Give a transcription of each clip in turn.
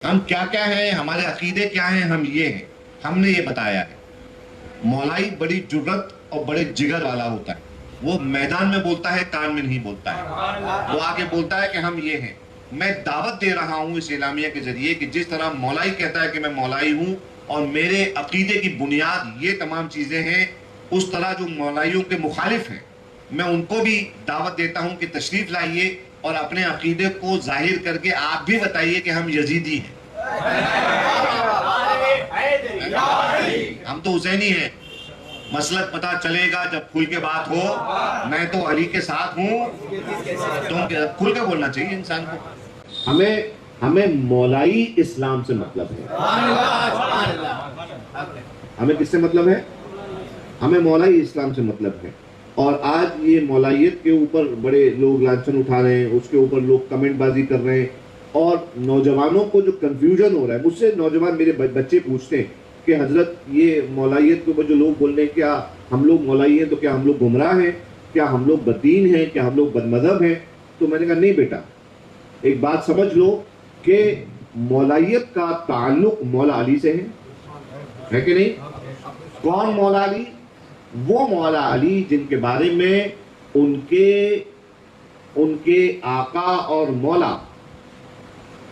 ہم کیا کیا ہیں، ہمارے عقیدے کیا ہیں، ہم یہ ہیں. ہم نے یہ بتایا ہے. مولائی بڑی جرت اور بڑے جگر والا ہوتا ہے. وہ میدان میں بولتا ہے، کان میں نہیں بولتا ہے. وہ آگے بولتا ہے کہ ہم یہ ہیں. میں دعوت دے رہا ہوں اس اعلامیہ کے ذریعے کہ جس طرح مولائی کہتا ہے کہ میں مولائی ہوں اور میرے عقیدے کی بنیاد یہ تمام چیزیں ہیں، اس طرح جو مولائیوں کے مخالف ہیں میں ان کو بھی دعوت دیتا ہوں کہ تشریف لائیے اور اپنے عقیدے کو ظاہر کر کے آپ بھی بتائیے کہ ہم یزیدی ہیں. ہم تو حسینی ہیں. مسلک پتہ چلے گا جب کھل کے بات ہو. میں تو علی کے ساتھ ہوں. تم کھل کے بولنا چاہیے انسان کو. ہمیں مولائی اسلام سے مطلب ہے. ہمیں کس سے مطلب ہے؟ ہمیں مولائی اسلام سے مطلب ہے. اور آج یہ مولائیت کے اوپر بڑے لوگ لانچھن اٹھا رہے ہیں، اس کے اوپر لوگ کمنٹ بازی کر رہے ہیں، اور نوجوانوں کو جو کنفیوژن ہو رہا ہے. مجھ سے نوجوان میرے بچے پوچھتے ہیں کہ حضرت یہ مولائیت کے اوپر جو لوگ بول رہے ہیں، کیا ہم لوگ مولائی ہیں تو کیا ہم لوگ گمراہ ہیں؟ کیا ہم لوگ بدین ہیں؟ کیا ہم لوگ بد مذہب ہیں؟ تو میں نے کہا نہیں بیٹا، ایک بات سمجھ لو کہ مولائیت کا تعلق مولا علی سے ہے کہ نہیں؟ کون مولا علی؟ وہ مولا علی جن کے بارے میں ان کے آقا اور مولا،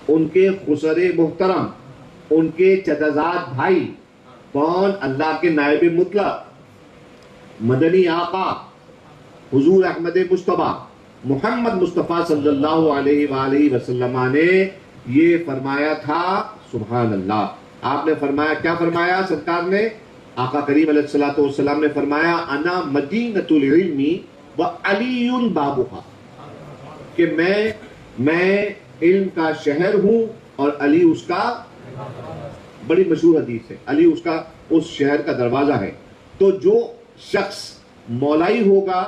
ان کے خسر محترم، ان کے چچزاد بھائی، کون؟ اللہ کے نائب مطلق مدنی آقا حضور احمد مصطفیٰ محمد مصطفیٰ صلی اللہ علیہ وآلہ وسلم نے یہ فرمایا تھا. سبحان اللہ. آپ نے فرمایا، کیا فرمایا سرکار نے؟ آقا کریم علیہ الصلوۃ والسلام نے فرمایا انا مدینۃ العلم وعلی بابھا، کہ میں علم کا شہر ہوں اور علی اس کا، بڑی مشہور حدیث ہے، علی اس شہر کا دروازہ ہے. تو جو شخص مولائی ہوگا،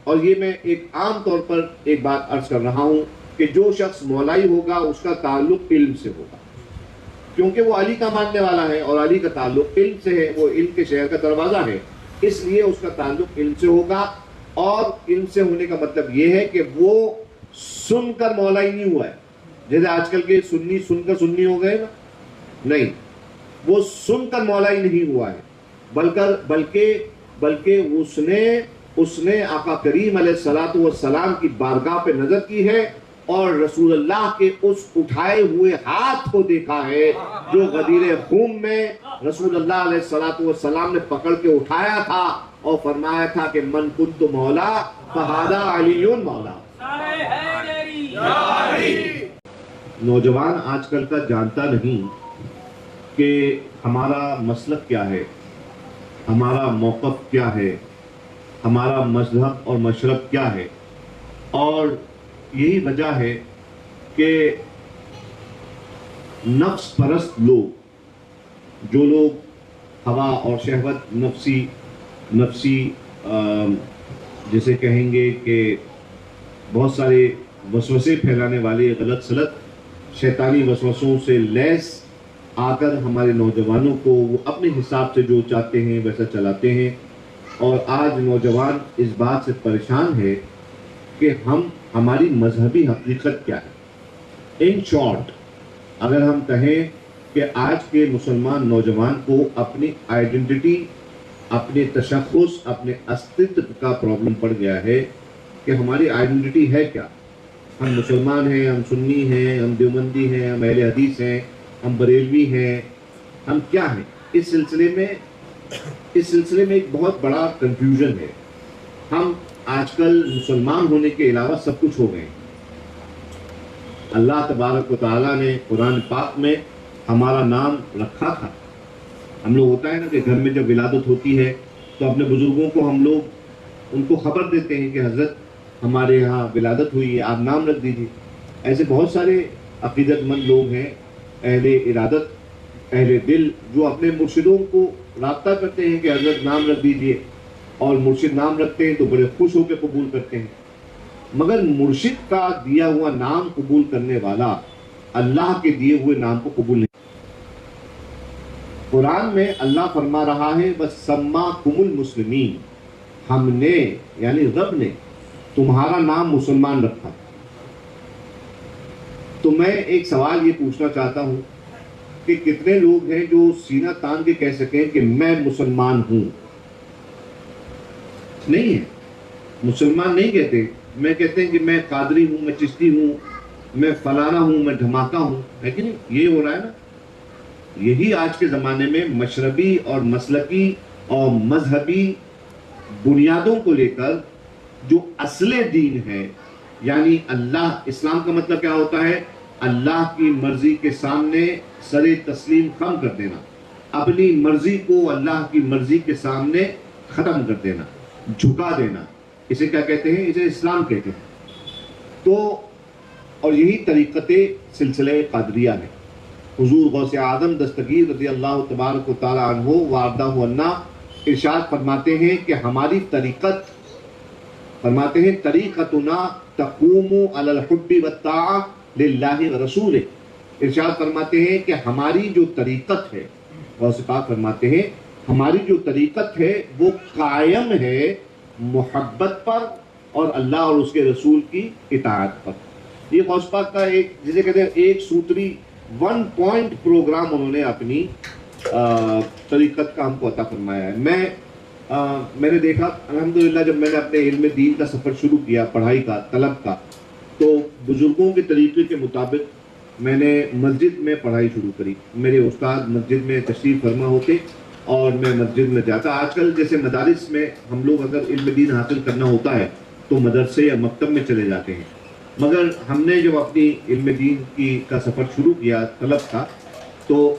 اور یہ میں ایک عام طور پر ایک بات عرض کر رہا ہوں کہ جو شخص مولائی ہوگا اس کا تعلق علم سے ہوگا، کیونکہ وہ علی کا ماننے والا ہے اور علی کا تعلق علم سے ہے. وہ علم کے شہر کا دروازہ ہے، اس لیے اس کا تعلق علم سے ہوگا. اور علم سے ہونے کا مطلب یہ ہے کہ وہ سن کر مولائی نہیں ہوا ہے، جیسے آج کل کے سنی سن کر سنی ہو گئے نا. نہیں، وہ سن کر مولائی نہیں ہوا ہے، بلکہ اس نے آقا کریم علیہ الصلوۃ والسلام کی بارگاہ پہ نظر کی ہے اور رسول اللہ کے اس اٹھائے ہوئے ہاتھ کو دیکھا ہے جو غدیر خون میں رسول اللہ علیہ الصلوۃ والسلام نے پکڑ کے اٹھایا تھا اور فرمایا تھا کہ من کنت مولا فہذا علی مولا. نوجوان آج کل کا جانتا نہیں کہ ہمارا مسلک کیا ہے، ہمارا موقف کیا ہے، ہمارا مذہب اور مشرب کیا ہے. اور یہی وجہ ہے کہ نفس پرست لوگ، جو لوگ ہوا اور شہوت نفسی جسے کہیں گے کہ بہت سارے وسوسے پھیلانے والے غلط سلط شیطانی وسوسوں سے لیس آ کر ہمارے نوجوانوں کو وہ اپنے حساب سے جو چاہتے ہیں ویسا چلاتے ہیں. اور آج نوجوان اس بات سے پریشان ہے کہ ہماری مذہبی حقیقت کیا ہے. ان شارٹ اگر ہم کہیں کہ آج کے مسلمان نوجوان کو اپنی آئیڈینٹی، اپنے تشخص، اپنے استتو کا پرابلم پڑ گیا ہے کہ ہماری آئیڈینٹی ہے کیا. ہم مسلمان ہیں، ہم سنی ہیں، ہم دیوبندی ہیں، ہم اہل حدیث ہیں، ہم بریلوی ہیں، ہم کیا ہیں؟ اس سلسلے میں ایک بہت بڑا کنفیوژن ہے. ہم آج کل مسلمان ہونے کے علاوہ سب کچھ ہو گئے. اللہ تبارک و تعالیٰ نے قرآن پاک میں ہمارا نام رکھا تھا. ہم لوگ ہوتا ہے نا کہ گھر میں جب ولادت ہوتی ہے تو اپنے بزرگوں کو ہم لوگ ان کو خبر دیتے ہیں کہ حضرت ہمارے یہاں ولادت ہوئی ہے، آپ نام رکھ دیجیے. ایسے بہت سارے عقیدت مند لوگ ہیں، اہل ارادت، اہل دل، جو اپنے مرشدوں کو رابطہ کرتے ہیں کہ حضرت نام رکھ دیجیے، اور مرشد نام رکھتے ہیں تو بڑے خوش ہو کے قبول کرتے ہیں. مگر مرشد کا دیا ہوا نام قبول کرنے والا اللہ کے دیے ہوئے نام کو قبول نہیں. قرآن میں اللہ فرما رہا ہے وَسَمَّاكُمُ الْمُسْلِمِينَ، ہم نے یعنی رب نے تمہارا نام مسلمان رکھا. تو میں ایک سوال یہ پوچھنا چاہتا ہوں کہ کتنے لوگ ہیں جو سینہ تان کے کہہ سکیں کہ میں مسلمان ہوں؟ نہیں ہے، مسلمان نہیں کہتے، میں کہتے ہیں کہ میں قادری ہوں، میں چشتی ہوں، میں فلانا ہوں، میں دھماکہ ہوں، ہے کہ نہیں؟ یہ ہو رہا ہے نا۔ یہی آج کے زمانے میں مشربی اور مسلکی اور مذہبی بنیادوں کو لے کر جو اصل دین ہے، یعنی اللہ، اسلام کا مطلب کیا ہوتا ہے؟ اللہ کی مرضی کے سامنے سر تسلیم خم کر دینا، اپنی مرضی کو اللہ کی مرضی کے سامنے ختم کر دینا، جھکا دینا، اسے کیا کہتے ہیں؟ اسے اسلام کہتے ہیں۔ تو اور یہی طریقت سلسلہ قادریہ ہے۔ حضور غوث اعظم دستگیر رضی اللہ تبارک و تعالی عنہ وارضہ عنہ ارشاد فرماتے ہیں کہ ہماری طریقت، فرماتے ہیں طریقتنا تقوم علی الحب والطاعہ للہ ورسولہ، ارشاد فرماتے ہیں کہ ہماری جو طریقت ہے، غوث پاک فرماتے ہیں ہماری جو طریقت ہے وہ قائم ہے محبت پر اور اللہ اور اس کے رسول کی اطاعت پر۔ یہ غوث پاک کا ایک، جسے کہتے ہیں ایک سوتری، ون پوائنٹ پروگرام انہوں نے اپنی طریقت کا ہم کو عطا فرمایا ہے۔ میں نے دیکھا الحمدللہ، جب میں نے اپنے علم دین کا سفر شروع کیا، پڑھائی کا، طلب کا، تو بزرگوں کے طریقے کے مطابق میں نے مسجد میں پڑھائی شروع کری۔ میرے استاد مسجد میں تشریف فرما ہوتے اور میں مسجد میں جاتا۔ آج کل جیسے مدارس میں ہم لوگ اگر علم دین حاصل کرنا ہوتا ہے تو مدرسے یا مکتب میں چلے جاتے ہیں، مگر ہم نے جب اپنی علم دین کا سفر شروع کیا، طلب کا، تو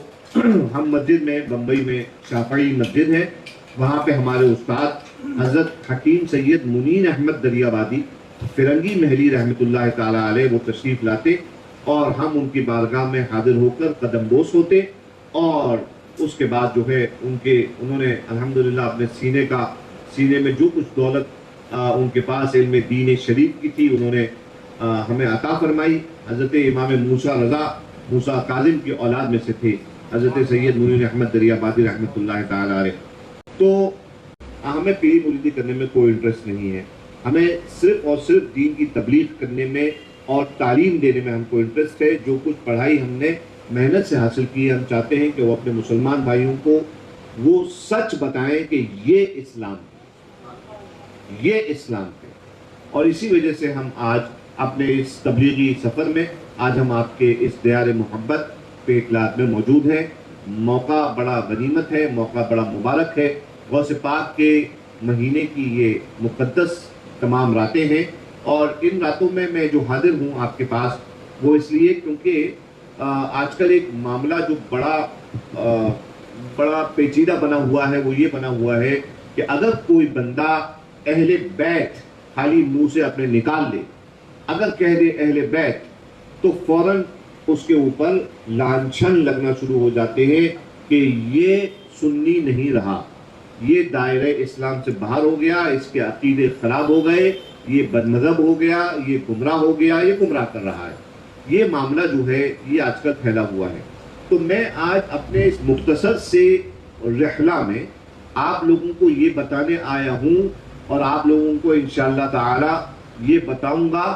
ہم مسجد میں، بمبئی میں شافعی مسجد ہے، وہاں پہ ہمارے استاد حضرت حکیم سید منیر احمد دریابادی فرنگی محلی رحمۃ اللہ تعالیٰ علیہ وہ تشریف لاتے اور ہم ان کی بارگاہ میں حاضر ہو کر قدم بوس ہوتے، اور اس کے بعد جو ہے انہوں نے الحمدللہ اپنے سینے میں جو کچھ دولت ان کے پاس علم دین شریف کی تھی انہوں نے ہمیں عطا فرمائی۔ حضرت امام موسیٰ کاظم کی اولاد میں سے تھے حضرت سید منیر احمد دریابادی رحمۃ اللہ تعالیٰ علیہ۔ تو ہمیں پیری مریدی کرنے میں کوئی انٹرسٹ نہیں ہے، ہمیں صرف اور صرف دین کی تبلیغ کرنے میں اور تعلیم دینے میں ہم کو انٹرسٹ ہے۔ جو کچھ پڑھائی ہم نے محنت سے حاصل کی ہے، ہم چاہتے ہیں کہ وہ اپنے مسلمان بھائیوں کو وہ سچ بتائیں کہ یہ اسلام ہے، یہ اسلام ہے۔ اور اسی وجہ سے ہم آج اپنے اس تبلیغی سفر میں، آج ہم آپ کے اس دیار محبت پہ اطلاعات میں موجود ہیں۔ موقع بڑا غنیمت ہے، موقع بڑا مبارک ہے۔ غوث پاک کے مہینے کی یہ مقدس تمام راتیں ہیں، اور ان راتوں میں میں جو حاضر ہوں آپ کے پاس وہ اس لیے کیونکہ آج کل ایک معاملہ جو بڑا پیچیدہ بنا ہوا ہے، وہ یہ بنا ہوا ہے کہ اگر کوئی بندہ اہل بیت خالی منہ سے اپنے نکال لے، اگر کہہ دے اہل بیت، تو فوراً اس کے اوپر لانچھن لگنا شروع ہو جاتے ہیں کہ یہ سنی نہیں رہا، یہ دائرہ اسلام سے باہر ہو گیا، اس کے عقیدے خراب ہو گئے، یہ بد مذہب ہو گیا، یہ گمراہ ہو گیا، یہ گمراہ کر رہا ہے۔ یہ معاملہ جو ہے یہ آج کل پھیلا ہوا ہے۔ تو میں آج اپنے اس مختصر سے رحلہ میں آپ لوگوں کو یہ بتانے آیا ہوں، اور آپ لوگوں کو انشاءاللہ تعالی یہ بتاؤں گا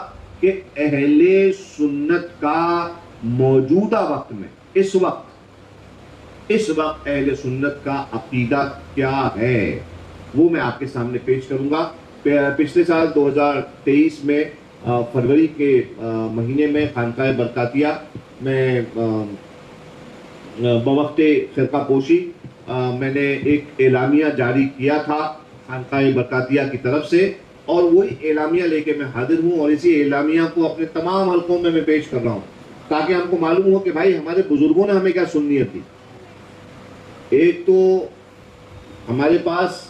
کہ اہل سنت کا موجودہ وقت میں، اس وقت اہل سنت کا عقیدہ کیا ہے، وہ میں آپ کے سامنے پیش کروں گا۔ پچھلے سال 2023 میں فروری کے مہینے میں خانقاہ برکاتیہ میں بوقت خرقہ پوشی میں نے ایک اعلامیہ جاری کیا تھا خانقاہ برکاتیہ کی طرف سے، اور وہی اعلامیہ لے کے میں حاضر ہوں، اور اسی اعلامیہ کو اپنے تمام حلقوں میں پیش کر رہا ہوں تاکہ ہم کو معلوم ہو کہ بھائی ہمارے بزرگوں نے ہمیں کیا سنیت دی۔ ایک تو ہمارے پاس،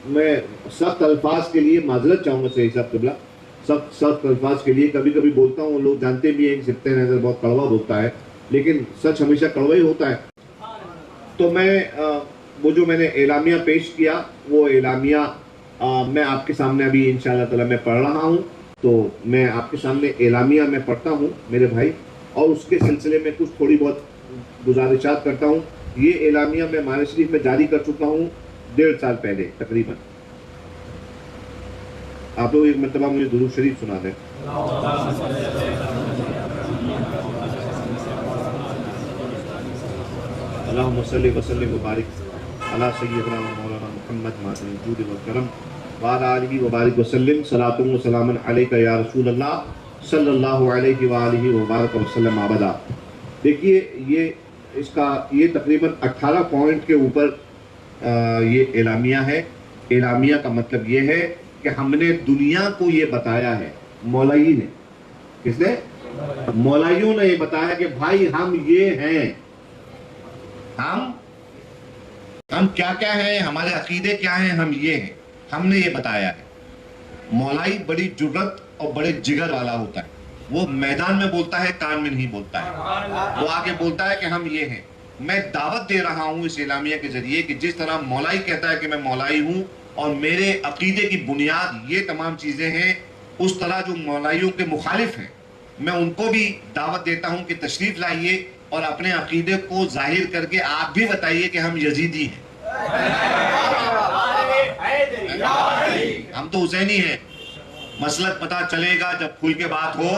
میں سخت الفاظ کے لیے معذرت چاہوں گا صحیح صاحب قبلہ، سخت الفاظ کے لیے کبھی کبھی بولتا ہوں، لوگ جانتے بھی ہیں کہ سبتے نظر بہت کڑوا ہوتا ہے، لیکن سچ ہمیشہ کڑوا ہی ہوتا ہے۔ تو وہ جو میں نے اعلامیہ پیش کیا، وہ اعلامیہ میں آپ کے سامنے ابھی انشاءاللہ تعالی میں پڑھ رہا ہوں، تو میں آپ کے سامنے اعلامیہ میں پڑھتا ہوں میرے بھائی، اور اس کے سلسلے میں کچھ تھوڑی بہت گزارشات کرتا ہوں۔ یہ اعلامیہ میں معنی شریف میں جاری کر چکا ہوں 1.5 سال پہلے تقریباً۔ آپ لوگ ایک مرتبہ مجھے درود شریف سنا دیں۔ اللہم صلی وسلم وبارک علی سیدنا و مولانا محمد معدن الجود والکرم وعلی آلہ وبارک وسلم صلاۃ و سلام علیک یا رسول اللہ صلی اللہ علیہ وآلہ وبارک وسلم ابدا۔ دیکھیے یہ تقریباً 18 پوائنٹ کے اوپر یہ اعلامیہ ہے۔ اعلامیہ کا مطلب یہ ہے کہ ہم نے دنیا کو یہ بتایا ہے، مولائی نے، کس نے؟ مولائیوں نے یہ بتایا کہ بھائی ہم یہ ہیں، ہم کیا کیا ہیں، ہمارے عقیدے کیا ہیں، ہم یہ ہیں، ہم نے یہ بتایا ہے۔ مولائی بڑی جرت اور بڑے جگر والا ہوتا ہے، وہ میدان میں بولتا ہے، کان میں نہیں بولتا ہے، وہ آگے بولتا ہے کہ ہم یہ ہیں۔ میں دعوت دے رہا ہوں اس اعلامیہ کے ذریعے کہ جس طرح مولائی کہتا ہے کہ میں مولائی ہوں اور میرے عقیدے کی بنیاد یہ تمام چیزیں ہیں، اس طرح جو مولائیوں کے مخالف ہیں میں ان کو بھی دعوت دیتا ہوں کہ تشریف لائیے اور اپنے عقیدے کو ظاہر کر کے آپ بھی بتائیے کہ ہم یزیدی ہیں، ہم تو حسینی ہیں۔ مسلک پتہ چلے گا جب کھل کے بات ہو،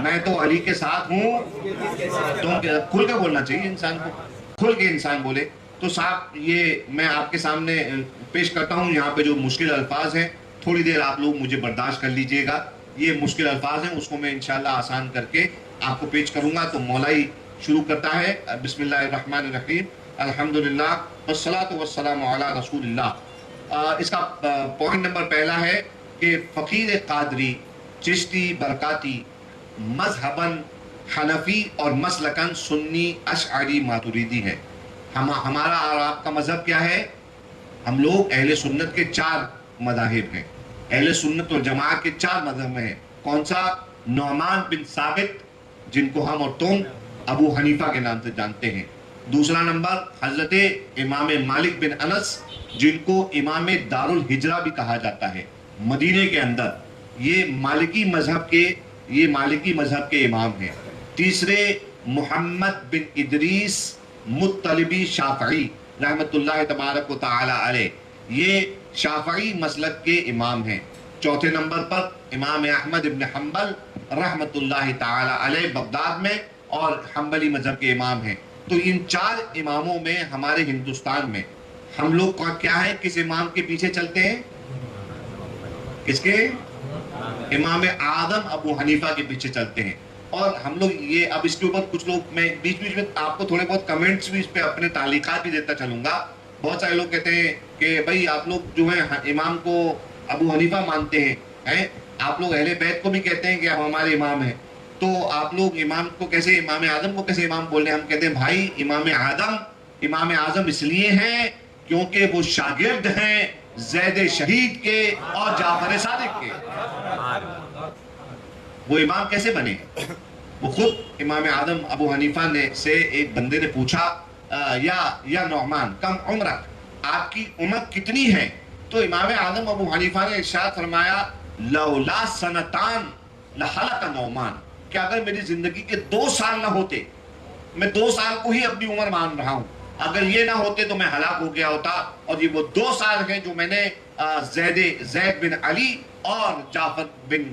میں تو علی کے ساتھ ہوں، تو کھل کے بولنا چاہیے انسان کو، کھل کے انسان بولے۔ تو صاحب یہ میں آپ کے سامنے پیش کرتا ہوں، یہاں پہ جو مشکل الفاظ ہیں تھوڑی دیر آپ لوگ مجھے برداشت کر لیجئے گا، یہ مشکل الفاظ ہیں، اس کو میں انشاءاللہ آسان کر کے آپ کو پیش کروں گا۔ تو مولائی شروع کرتا ہے، بسم اللہ الرحمن الرحیم، الحمدللہ والصلاۃ والسلام علی رسول اللہ۔ اس کا پوائنٹ نمبر پہلا ہے کہ فقیر قادری چشتی برکاتی مذہباً حنفی اور مسلکاً سنی اشعری ماتریدی ہے۔ ہمارا اور آپ کا مذہب کیا ہے؟ ہم لوگ اہل سنت کے 4 مذاہب ہیں، اہل سنت والجماعت کے 4 مذہب ہیں۔ کون سا؟ نعمان بن ثابت جن کو ہم اور تم ابو حنیفہ کے نام سے جانتے ہیں۔ دوسرا نمبر حضرت امام مالک بن انس جن کو امام دار الہجرہ بھی کہا جاتا ہے مدینے کے اندر، یہ مالکی مذہب کے امام ہیں۔ تیسرے محمد بن ادریس مطلبی شافعی رحمت اللہ تبارک و تعالی علیہ، یہ شافعی مسلک کے امام ہیں۔ چوتھے نمبر پر امام احمد بن حنبل رحمت اللہ تعالی علیہ بغداد میں اور حنبلی مذہب کے امام ہیں۔ تو ان 4 اماموں میں ہمارے ہندوستان میں ہم لوگ کیا ہے، کس امام کے پیچھے چلتے ہیں؟ کس کے؟ امام اعظم ابو حنیفہ کے پیچھے چلتے ہیں۔ اور ہم لوگ یہ اب اس کے اوپر کچھ لوگ، میں بیچ میں آپ کو تھوڑے بہت کمنٹس بھی اس پہ اپنے تعلیقات بھی دیتا چلوں گا۔ بہت سارے لوگ کہتے ہیں کہ بھائی آپ لوگ جو ہیں امام کو ابو حنیفہ مانتے ہیں، آپ لوگ اہل بیت کو بھی کہتے ہیں کہ آپ ہمارے امام ہیں، تو آپ لوگ امام اعظم کو کیسے امام بول رہے ہیں؟ ہم کہتے ہیں بھائی امام اعظم اس لیے ہیں کیونکہ وہ شاگرد ہیں زید شہید کے اور جعفر صادق کے۔ وہ امام کیسے بنے؟ وہ خود امام اعظم ابو حنیفہ سے ایک بندے نے پوچھا یا نعمان کم عمرک، آپ کی عمر کتنی ہے؟ تو امام اعظم ابو حنیفہ نے ارشاد فرمایا لولا سنتان لحلق نعمان، کہ اگر میری زندگی کے 2 سال نہ ہوتے، میں 2 سال کو ہی اپنی عمر مان رہا ہوں، اگر یہ نہ ہوتے تو میں ہلاک ہو گیا ہوتا۔ اور یہ وہ 2 سال ہیں جو میں نے زید بن علی اور جعفر بن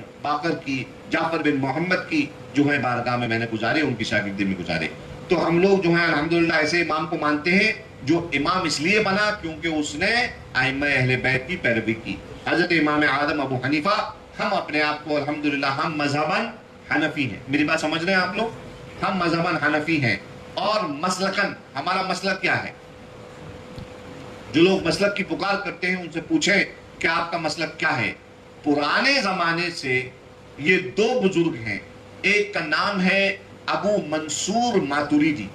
محمد کی جو ہے بارگاہ میں نے گزارے، ان کی شاگردی میں گزارے۔ تو ہم لوگ جو ہیں الحمدللہ ایسے امام کو مانتے ہیں جو امام اس لیے بنا کیونکہ اس نے ائمہ اہل بیت کی پیروی کی۔ حضرت امام اعظم ابو حنیفہ، ہم اپنے آپ کو الحمدللہ ہم مذہباً حنفی ہیں۔ میری بات سمجھ رہے ہیں آپ لوگ؟ ہم مذہباً حنفی ہیں۔ اور مسلکاً ہمارا مسلک کیا ہے؟ جو لوگ مسلک کی پکار کرتے ہیں ان سے پوچھیں کہ آپ کا مسلک کیا ہے؟ پرانے زمانے سے یہ 2 بزرگ ہیں، ایک کا نام ہے ابو منصور ماتریدی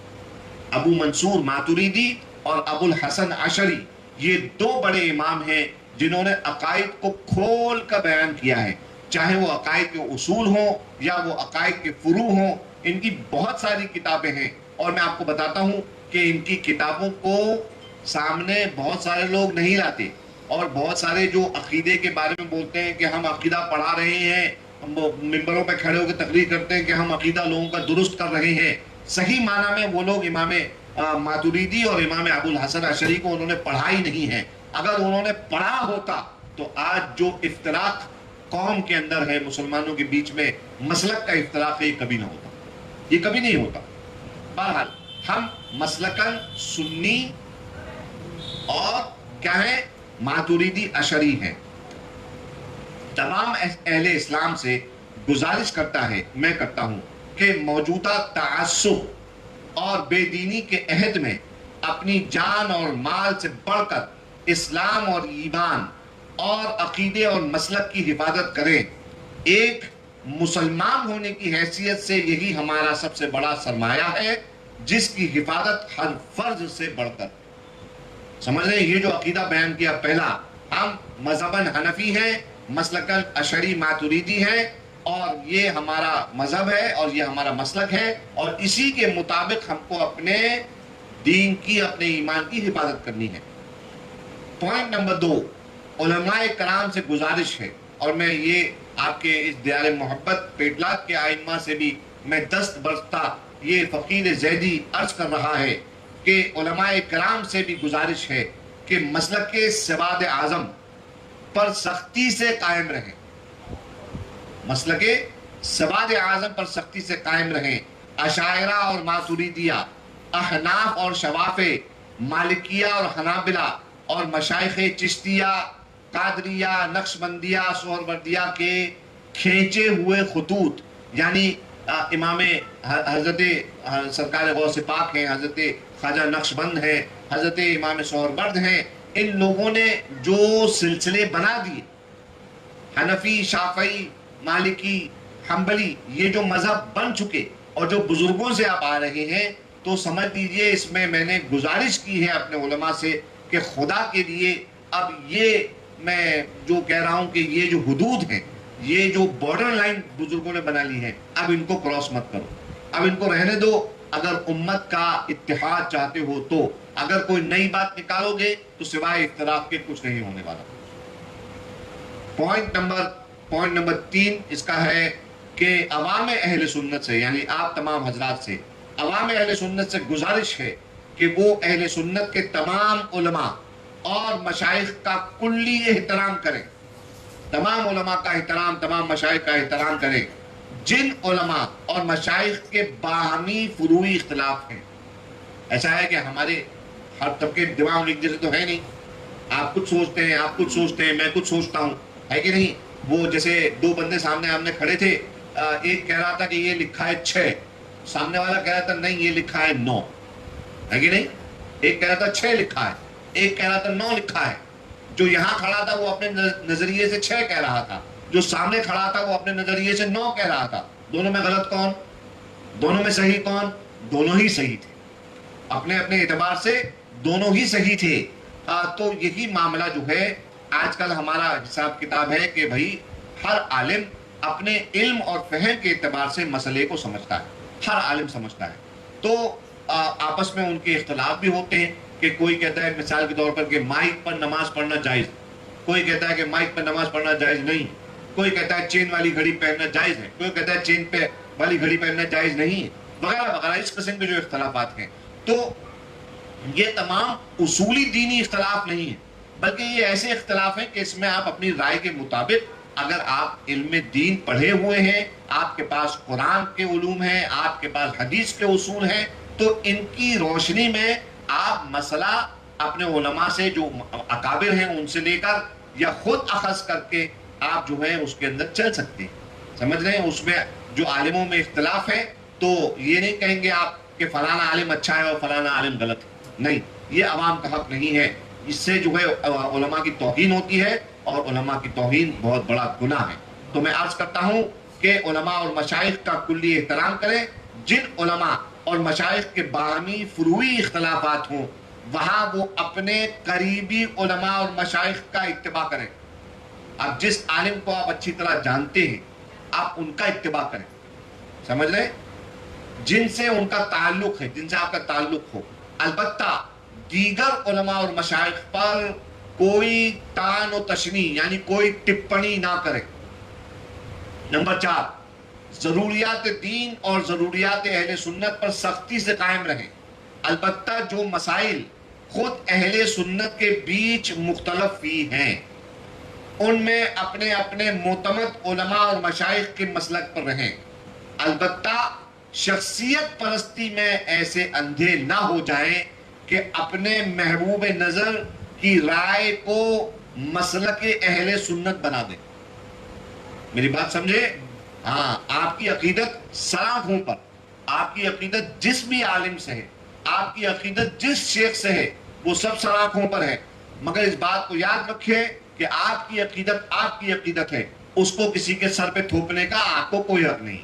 اور ابو الحسن عشری، یہ 2 بڑے امام ہیں جنہوں نے عقائد کو کھول کر بیان کیا ہے، چاہے وہ عقائد کے اصول ہوں یا وہ عقائد کے فروع ہوں۔ ان کی بہت ساری کتابیں ہیں اور میں آپ کو بتاتا ہوں کہ ان کی کتابوں کو سامنے بہت سارے لوگ نہیں لاتے، اور بہت سارے جو عقیدے کے بارے میں بولتے ہیں کہ ہم عقیدہ پڑھا رہے ہیں، ہم ممبروں پہ کھڑے ہو کے تقریر کرتے ہیں کہ ہم عقیدہ لوگوں کا درست کر رہے ہیں، صحیح معنی میں وہ لوگ امام ماتریدی اور امام ابو الحسن عشری کو انہوں نے پڑھا ہی نہیں ہے۔ اگر انہوں نے پڑھا ہوتا تو آج جو افتراق قوم کے اندر ہے، مسلمانوں کے بیچ میں مسلک کا افتراق ہے، یہ کبھی نہ ہوتا، یہ کبھی نہیں ہوتا۔ بہرحال ہم مسلکن سنی اور کیا ہے ماتوریدی اشعری ہیں. تمام اہل اسلام سے گزارش میں کرتا ہوں کہ موجودہ تعصب اور بے دینی کے عہد میں اپنی جان اور مال سے بڑھ کر اسلام اور ایمان اور عقیدے اور مسلک کی حفاظت کریں. ایک مسلمان ہونے کی حیثیت سے یہی ہمارا سب سے بڑا سرمایہ ہے، جس کی حفاظت ہر فرض سے بڑھ کر. سمجھ رہے ہیں؟ یہ جو عقیدہ بیان کیا پہلا، ہم مذہباً حنفی ہیں، مسلکاً اشعری ماتوریدی ہیں، اور یہ ہمارا مذہب ہے اور یہ ہمارا مسلک ہے، اور اسی کے مطابق ہم کو اپنے دین کی، اپنے ایمان کی حفاظت کرنی ہے. پوائنٹ نمبر 2، علماء کرام سے گزارش ہے، اور میں یہ آپ کے اس دیار محبت پیٹلاک کے آئمہ سے بھی میں دست برستہ یہ فقیر زیدی عرض کر رہا ہے کہ علماء کرام سے بھی گزارش ہے کہ مسلک سواد اعظم پر سختی سے قائم رہیں. مسلک سواد اعظم پر سختی سے قائم رہیں. اشاعرہ اور ماتوریدیہ، احناف اور شوافع، مالکیہ اور حنابلہ اور مشائخ چشتیہ، قادریہ، نقشبندیہ، سہروردیہ کے کھینچے ہوئے خطوط، یعنی امام حضرت سرکار غوث پاک ہیں، حضرت خواجہ نقشبند ہیں، حضرت امام سہرورد ہیں، ان لوگوں نے جو سلسلے بنا دیے، حنفی، شافعی، مالکی، حنبلی، یہ جو مذہب بن چکے اور جو بزرگوں سے آپ آ رہے ہیں، تو سمجھ لیجئے اس میں نے گزارش کی ہے اپنے علماء سے کہ خدا کے لیے اب یہ میں جو کہہ رہا ہوں کہ یہ جو حدود ہیں، یہ جو بارڈر لائن بزرگوں نے بنا لی ہیں، اب ان کو کراس مت کرو، اب ان کو رہنے دو. اگر امت کا اتحاد چاہتے ہو تو اگر کوئی نئی بات نکالو گے تو سوائے اختلاف کے کچھ نہیں ہونے والا. پوائنٹ نمبر 3 اس کا ہے کہ عوام اہل سنت سے، یعنی آپ تمام حضرات سے، عوام اہل سنت سے گزارش ہے کہ وہ اہل سنت کے تمام علماء اور مشائخ کا کلی احترام کریں. تمام علماء کا احترام، تمام مشائخ کا احترام کریں. جن علماء اور مشائخ کے باہمی فروعی اختلاف ہیں، ایسا ہے کہ ہمارے ہر طبقے دماغ ایک جیسے تو ہے نہیں، آپ کچھ سوچتے ہیں، آپ کچھ سوچتے ہیں، میں کچھ سوچتا ہوں، ہے کہ نہیں؟ وہ جیسے دو بندے سامنے آمنے کھڑے تھے، ایک کہہ رہا تھا کہ یہ لکھا ہے 6، سامنے والا کہہ رہا تھا نہیں یہ لکھا ہے 9، ہے کہ نہیں؟ ایک کہہ رہا تھا 6 لکھا ہے، ایک کہہ رہا تھا 9 لکھا ہے. جو یہاں کھڑا تھا وہ اپنے نظریے سے 6 کہہ رہا تھا، جو سامنے کھڑا تھا وہ اپنے نظریے سے 9 کہہ رہا تھا. دونوں میں غلط کون؟ دونوں میں صحیح کون؟ دونوں ہی صحیح تھے، اپنے اپنے اعتبار سے دونوں ہی صحیح تھے. تو یہی معاملہ جو ہے آج کل ہمارا حساب کتاب ہے کہ بھائی ہر عالم اپنے علم اور فہم کے اعتبار سے مسئلے کو سمجھتا ہے، ہر عالم سمجھتا ہے. تو آپس میں ان کے اختلاف بھی ہوتے ہیں کہ کوئی کہتا ہے مثال کے طور پر کہ مائک پر نماز پڑھنا جائز، کوئی کہتا ہے کہ مائک پر نماز پڑھنا جائز نہیں، کوئی کہتا ہے چین والی گھڑی پہننا جائز ہے، کوئی کہتا ہے چین پہ والی گھڑی پہننا جائز نہیں، وغیرہ وغیرہ اس قسم کے جو اختلافات ہیں. تو یہ تمام اصولی دینی اختلاف نہیں ہیں، بلکہ یہ ایسے اختلاف ہیں کہ اس میں آپ اپنی رائے کے مطابق، اگر آپ علم دین پڑھے ہوئے ہیں، آپ کے پاس قرآن کے علوم ہیں، آپ کے پاس حدیث کے اصول ہیں، تو ان کی روشنی میں آپ مسئلہ اپنے علماء سے جو اکابر ہیں ان سے لے کر یا خود اخذ کر کے آپ جو ہے اس کے اندر چل سکتے ہیں. سمجھ رہے ہیں؟ اس میں جو عالموں میں اختلاف ہے تو یہ نہیں کہیں گے آپ کہ فلانا عالم اچھا ہے اور فلانا عالم غلط ہے، نہیں، یہ عوام کا حق نہیں ہے. اس سے جو ہے علماء کی توہین ہوتی ہے، اور علماء کی توہین بہت بڑا گناہ ہے. تو میں عرض کرتا ہوں کہ علماء اور مشائخ کا کلی احترام کریں. جن علماء اور مشائخ کے باہمی فروعی اختلافات ہوں وہاں وہ اپنے قریبی علماء اور مشائخ کا اتباع کریں. اب جس عالم کو آپ اچھی طرح جانتے ہیں آپ ان کا اتباع کریں. سمجھ رہے؟ جن سے ان کا تعلق ہے، جن سے آپ کا تعلق ہو. البتہ دیگر علماء اور مشائخ پر کوئی طعن و تشنیع یعنی کوئی ٹپڑی نہ کریں. نمبر 4، ضروریات دین اور ضروریات اہل سنت پر سختی سے قائم رہیں. البتہ جو مسائل خود اہل سنت کے بیچ مختلف ہی ہیں ان میں اپنے اپنے معتمد علماء اور مشائخ کے مسلک پر رہیں. البتہ شخصیت پرستی میں ایسے اندھے نہ ہو جائیں کہ اپنے محبوب نظر کی رائے کو مسلک اہل سنت بنا دیں. میری بات سمجھے؟ ہاں، آپ کی عقیدت سراخوں پر، آپ کی عقیدت جس بھی عالم سے ہے، آپ کی عقیدت جس شیخ سے ہے، وہ سب سراخوں پر ہے، مگر اس بات کو یاد رکھیں کہ آپ کی عقیدت ہے، اس کو کسی کے سر پہ تھوپنے کا آپ کو کوئی حق نہیں.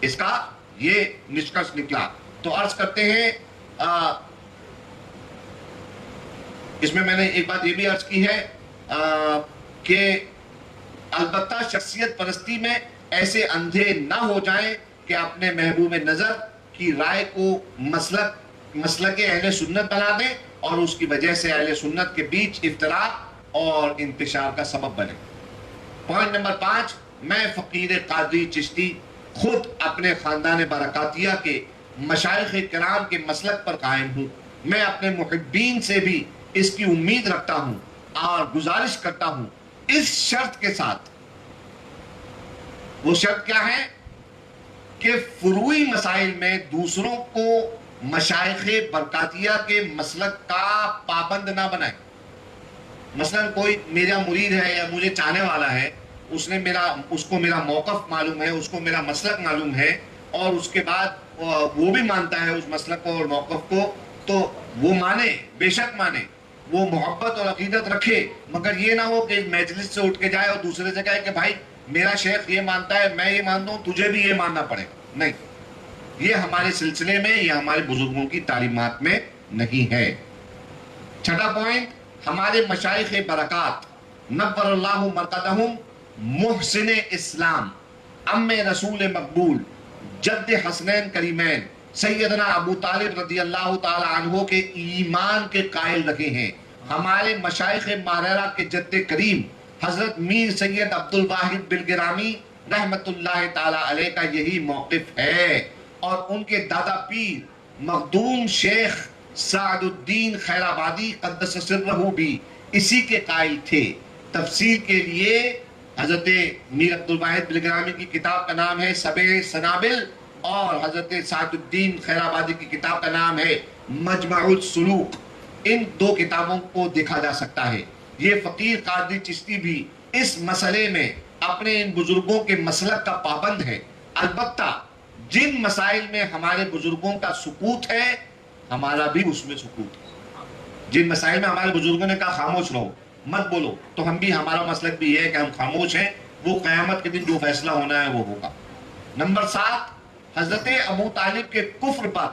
اس کا یہ نشکش نکلا. تو عرض کرتے ہیں اس میں نے ایک بات یہ بھی عرض کی ہے کہ البتہ شخصیت پرستی میں ایسے اندھے نہ ہو جائیں کہ اپنے محبوب نظر کی رائے کو مسلک اہل سنت بنا دیں اور اس کی وجہ سے اہل سنت کے بیچ افتراق اور انتشار کا سبب بنے. پوائنٹ نمبر 5، میں فقیر قادری چشتی خود اپنے خاندان برکاتیہ کے مشائخ کرام کے مسلک پر قائم ہوں. میں اپنے محبین سے بھی اس کی امید رکھتا ہوں اور گزارش کرتا ہوں، اس شرط کے ساتھ. وہ شرط کیا ہے؟ کہ فروعی مسائل میں دوسروں کو مشائخ برکاتیہ کے مسلک کا پابند نہ بنائیں. مثلا کوئی میرا مرید ہے یا مجھے چاہنے والا ہے، اس کو میرا موقف معلوم ہے، اس کو میرا مسلک معلوم ہے، اور اس کے بعد وہ بھی مانتا ہے اس مسلک کو اور موقف کو، تو وہ مانے، بے شک مانے، وہ محبت اور عقیدت رکھے، مگر یہ نہ ہو کہ مجلس سے اٹھ کے جائے اور دوسرے سے کہے کہ بھائی میرا شیخ یہ مانتا ہے، میں یہ مانتا ہوں، تجھے بھی یہ ماننا پڑے. نہیں، یہ ہمارے سلسلے میں یا ہمارے بزرگوں کی تعلیمات میں نہیں ہے. چھٹا پوائنٹ، ہمارے مشائخ برکات نور اللہ مرقدہم، محسن اسلام، ام رسول مقبول، جد حسنین کریمین، سیدنا ابو طالب رضی اللہ تعالی عنہ کے ایمان کے قائل رکھے ہیں. ہمارے مشائخ ماہرہ کے جد کریم حضرت میر سید عبد الواحد بلگرامی رحمت اللہ تعالی علیہ کا یہی موقف ہے، اور ان کے دادا پیر مخدوم شیخ سعد الدین خیر آبادی قدس سرہ بھی اسی کے قائل تھے. تفسیر کے لیے حضرت میر عبد الواحد بلگرامی کی کتاب کا نام ہے سبع سنابل، اور حضرت سعد الدین خیر آبادی کی کتاب کا نام ہے مجمع السلوک. ان دو کتابوں کو دیکھا جا سکتا ہے. یہ فقیر قادری چشتی بھی اس مسئلے میں اپنے ان بزرگوں کے مسلک کا پابند ہے. البتہ جن مسائل میں ہمارے بزرگوں کا سکوت ہے، ہمارا بھی اس میں سکوت ہے. جن مسائل میں ہمارے بزرگوں نے کہا خاموش رہو، مت بولو، تو ہم بھی، ہمارا مسلک بھی یہ ہے کہ ہم خاموش ہیں. وہ قیامت کے دن جو فیصلہ ہونا ہے وہ ہوگا. نمبر 7، حضرت ابو طالب کے کفر پر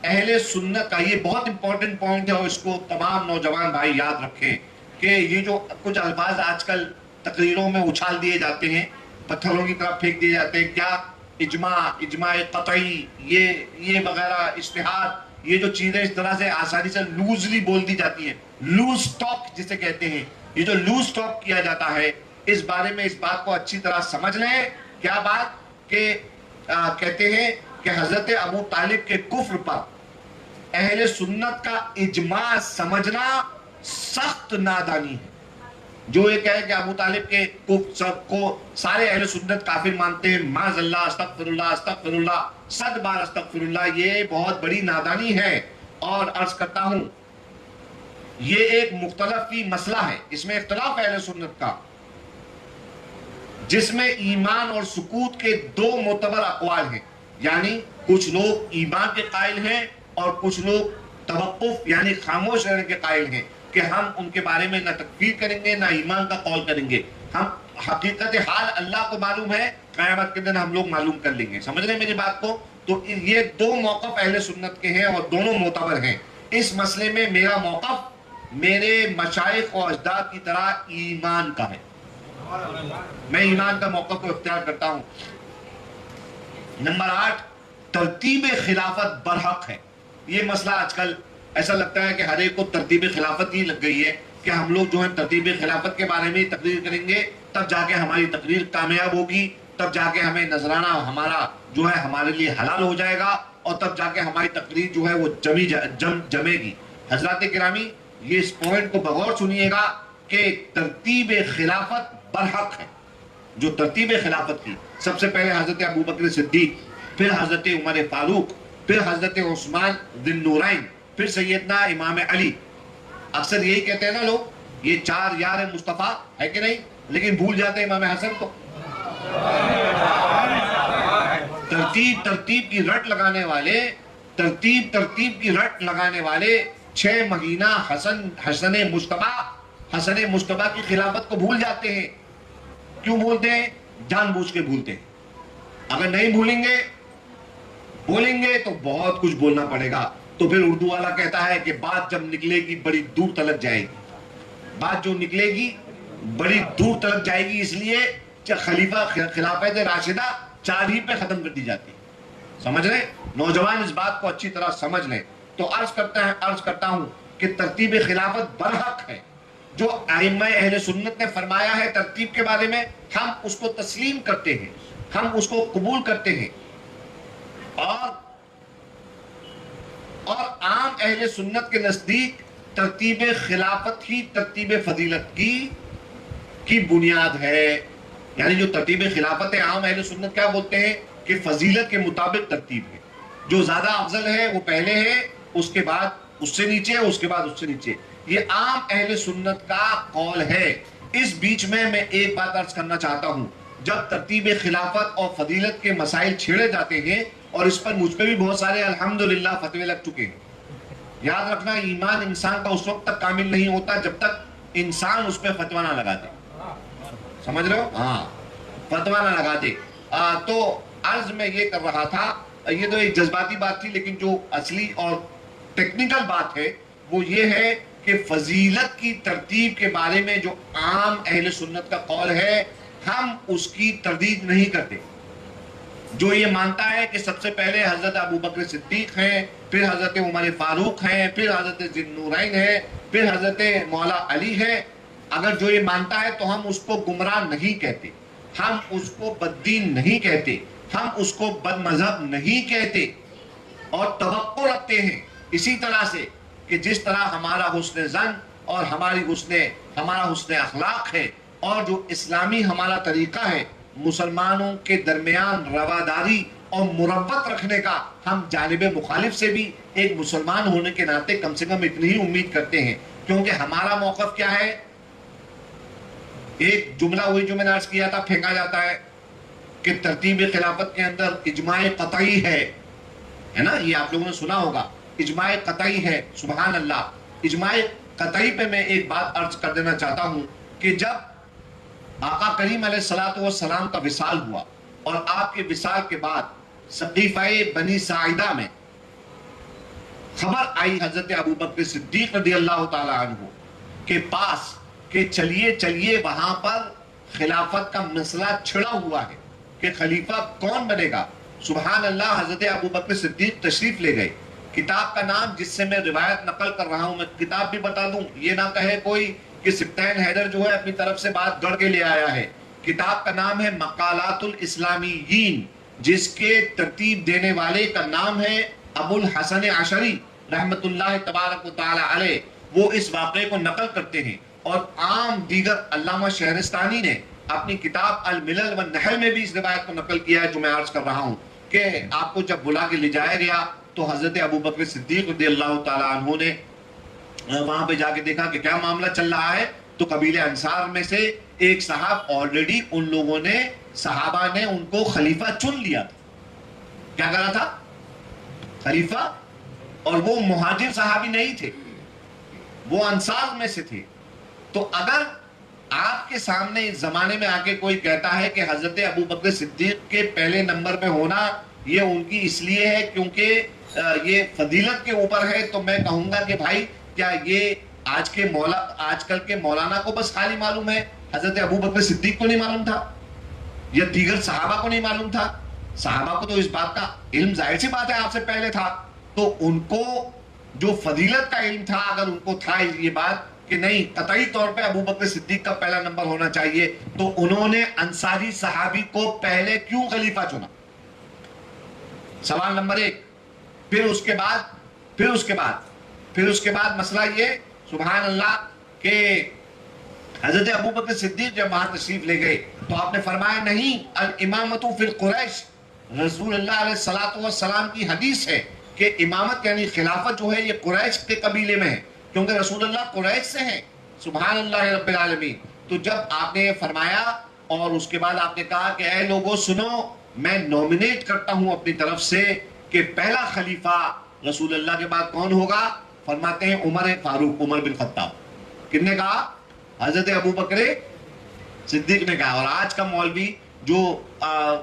اہل سنت کا، یہ بہت امپورٹنٹ پوائنٹ ہے اور اس کو تمام نوجوان بھائی یاد رکھیں کہ یہ جو کچھ الفاظ آج کل تقریروں میں اچھال دیے جاتے ہیں، پتھروں کی طرف پھینک دیے جاتے ہیں، کیا اجماع قطعی، یہ وغیرہ اجتہاد، یہ جو چیزیں اس طرح سے آسانی سے لوزلی بول دی جاتی ہیں، لوز ٹاک جسے کہتے ہیں، یہ جو لوز ٹاک کیا جاتا ہے، اس بارے میں اس بات کو اچھی طرح سمجھ لیں. کیا بات؟ کہ کہتے ہیں کہ حضرت ابو طالب کے کفر پر اہل سنت کا اجماع سمجھنا سخت نادانی ہے. جو یہ کہے کہ ابو طالب کے سب کو سارے اہل سنت کافر مانتے ہیں، معاذ اللہ، استغفر اللہ 100 بار استغفر اللہ، یہ بہت بڑی نادانی ہے. اور عرض کرتا ہوں یہ ایک مختلف کی مسئلہ ہے، اس میں اختلاف اہل سنت کا، جس میں ایمان اور سکوت کے 2 معتبر اقوال ہیں. یعنی کچھ لوگ ایمان کے قائل ہیں اور کچھ لوگ توقف یعنی خاموش رہنے کے قائل ہیں کہ ہم ان کے بارے میں نہ تکفیر کریں گے نہ ایمان کا قول کریں گے. ہم حقیقت حال اللہ کو معلوم ہے، قیامت کے دن ہم لوگ معلوم کر لیں گے. سمجھ رہے ہیں میری بات کو؟ تو یہ 2 موقف اہل سنت کے ہیں اور دونوں معتبر ہیں. اس مسئلے میں میرا موقف میرے مشائخ و اجداد کی طرح ایمان کا ہے. میں ایمان کا موقف کو اختیار کرتا ہوں. نمبر 8، ترتیب خلافت برحق ہے. یہ مسئلہ آج کل ایسا لگتا ہے کہ ہر ایک کو ترتیب خلافت ہی لگ گئی ہے کہ ہم لوگ جو ہیں ترتیب خلافت کے بارے میں تقریر کریں گے، تب جا کے ہماری تقریر کامیاب ہوگی، تب جا کے ہمیں نذرانہ ہمارا جو ہے ہمارے لیے حلال ہو جائے گا، اور تب جا کے ہماری تقریر جو ہے وہ جمے گی. حضرات گرامی، یہ اس پوائنٹ کو بغور سنیے گا کہ ترتیب خلافت برحق ہے. جو ترتیب خلافت کی، سب سے پہلے حضرت ابو بکر صدیق پھر حضرت عمر فاروق، پھر حضرت عثمان ذی النورین، پھر سیدنا امام علی. اکثر یہی کہتے ہیں نا لوگ، یہ 4 یار مصطفیٰ ہے کہ نہیں، لیکن بھول جاتے ہیں امام حسن کو. ترتیب کی رٹ لگانے والے، ترتیب کی رٹ لگانے والے 6 مہینہ حسن مصطفیٰ کی خلافت کو بھول جاتے ہیں. کیوں بھولتے ہیں؟ جان بوجھ کے بھولتے ہیں. اگر نہیں بولیں گے تو بہت کچھ بولنا پڑے گا. تو پھر اردو والا کہتا ہے کہ بات جب نکلے گی بڑی دور تلک جائے گی. بات جو نکلے گی بڑی دور تلک جائے گی، اس لیے خلافت راشدہ 4 ہی پہ ختم کر دی جاتی. سمجھ رہے؟ نوجوان اس بات کو اچھی طرح سمجھ لیں. تو عرض کرتا ہوں کہ ترتیب خلافت برحق ہے. جو ائمہ اہل سنت نے فرمایا ہے ترتیب کے بارے میں، ہم اس کو تسلیم کرتے ہیں، ہم اس کو قبول کرتے ہیں. اور عام اہل سنت کے نزدیک ترتیب خلافت ہی ترتیب فضیلت کی بنیاد ہے. یعنی جو ترتیب خلافت ہے، عام اہل سنت کیا بولتے ہیں کہ فضیلت کے مطابق ترتیب ہے. جو زیادہ افضل ہے وہ پہلے ہے، اس کے بعد اس سے نیچے، اس کے بعد اس سے نیچے. یہ عام اہل سنت کا قول ہے. اس بیچ میں ایک بات عرض کرنا چاہتا ہوں. جب ترتیب خلافت اور فضیلت کے مسائل چھیڑے جاتے ہیں، اور اس پر مجھ پہ بھی بہت سارے الحمدللہ فتوے لگ چکے ہیں. یاد رکھنا، ایمان انسان کا اس وقت تک کامل نہیں ہوتا جب تک انسان اس پہ فتویٰ نہ لگا دے. سمجھ رہے ہو؟ ہاں، فتویٰ نہ لگا دے. تو عرض میں یہ کر رہا تھا، یہ تو ایک جذباتی بات تھی، لیکن جو اصلی اور ٹیکنیکل بات ہے وہ یہ ہے کہ فضیلت کی ترتیب کے بارے میں جو عام اہل سنت کا قول ہے، ہم اس کی تردید نہیں کرتے. جو یہ مانتا ہے کہ سب سے پہلے حضرت ابو بکر صدیق ہیں، پھر حضرت عمر فاروق ہیں، پھر حضرت ذی النورین ہیں، پھر حضرت مولا علی ہے، اگر جو یہ مانتا ہے تو ہم اس کو گمراہ نہیں کہتے، ہم اس کو بددین نہیں کہتے، ہم اس کو بد مذہب نہیں کہتے. اور توقع رکھتے ہیں اسی طرح سے کہ جس طرح ہمارا حسن ظن اور ہمارا حسن اخلاق ہے، اور جو اسلامی ہمارا طریقہ ہے مسلمانوں کے درمیان رواداری اور مربت رکھنے کا، ہم جانب مخالف سے بھی ایک مسلمان ہونے کے ناطے کم سے کم اتنی ہی امید کرتے ہیں. کیونکہ ہمارا موقف کیا ہے؟ ایک جملہ وہی جو میں نے عرض کیا تھا پھینکا جاتا ہے کہ ترتیب خلافت کے اندر اجماع قطعی ہے نا، یہ آپ لوگوں نے سنا ہوگا، اجماع قطعی ہے. سبحان اللہ. اجماع قطعی پہ میں ایک بات عرض کر دینا چاہتا ہوں کہ جب آقا کریم علیہ السلام کا وصال ہوا، اور آپ کے وصال کے بعد سقیفہ بنی ساعدہ میں خبر آئی حضرت ابو بکر صدیق رضی اللہ تعالی عنہ کے پاس کہ چلیے وہاں پر خلافت کا مسئلہ چھڑا ہوا ہے کہ خلیفہ کون بنے گا. سبحان اللہ. حضرت ابو بکر صدیق تشریف لے گئے. کتاب کا نام جس سے میں روایت نقل کر رہا ہوں، میں کتاب بھی بتا دوں، یہ نہ کہے کوئی کہ سبطین حیدر جو ہے اپنی طرف سے بات گڑھ کے لے آیا ہے. کتاب کا نام ہے مقالات الاسلامیین، جس کے ترتیب دینے والے کا نام ہے ابو الحسن عشری رحمت اللہ تبارک و تعالی علیہ. وہ اس واقعے کو نقل کرتے ہیں، اور عام دیگر علامہ شہرستانی نے اپنی کتاب الملل والنحل میں بھی اس روایت کو نقل کیا ہے جو میں عرض کر رہا ہوں کہ آپ کو جب بلا کے لے جایا گیا تو حضرت ابو بکر صدیق رضی اللہ تعالی عنہ نے وہاں پہ جا کے دیکھا کہ کیا معاملہ چل رہا ہے. تو قبیلہ انصار میں سے ایک صاحب آلریڈی ان لوگوں نے، صحابہ نے ان کو خلیفہ چن لیا تھا. کیا کرا تھا؟ خلیفہ. اور وہ مہاجر صحابی نہیں تھے، وہ انصار میں سے تھے. تو اگر آپ کے سامنے اس زمانے میں آ کے کوئی کہتا ہے کہ حضرت ابو بکر صدیق کے پہلے نمبر پہ ہونا یہ ان کی اس لیے ہے کیونکہ یہ فضیلت کے اوپر ہے، تو میں کہوں گا کہ بھائی کیا یہ آج کل کے مولانا کو بس خالی معلوم ہے؟ حضرت ابو بکر صدیق کو نہیں معلوم تھا؟ یا دیگر صحابہ کو نہیں معلوم تھا؟ صحابہ کو تو اس بات کا علم ظاہر سی بات ہے آپ سے پہلے تھا. تو ان کو جو فضیلت کا علم تھا، اگر ان کو تھا یہ بات کہ نہیں قطعی طور پہ ابو بکر صدیق کا پہلا نمبر ہونا چاہیے، تو انہوں نے انصاری صحابی کو پہلے کیوں خلیفہ چنا؟ سوال نمبر 1. پھر اس کے بعد مسئلہ یہ، سبحان اللہ، کہ حضرت ابو بکر صدیق جب وہاں تشریف لے گئے تو آپ نے فرمایا نہیں، الامامۃ فی القریش، رسول اللہ علیہ الصلوۃ والسلام کی حدیث ہے کہ امامت یعنی خلافت جو ہے یہ قریش کے قبیلے میں ہے، کیونکہ رسول اللہ قریش سے ہیں، سبحان اللہ رب العالمین۔ تو جب آپ نے یہ فرمایا اور اس کے بعد آپ نے کہا کہ اے لوگوں سنو، میں نومینیٹ کرتا ہوں اپنی طرف سے کہ پہلا خلیفہ رسول اللہ کے بعد کون ہوگا؟ فرماتے ہیں عمر فاروق، عمر بن خطاب۔ کن نے کہا؟ حضرت ابو بکر صدیق نے کہا۔ اور آج کا مولوی جو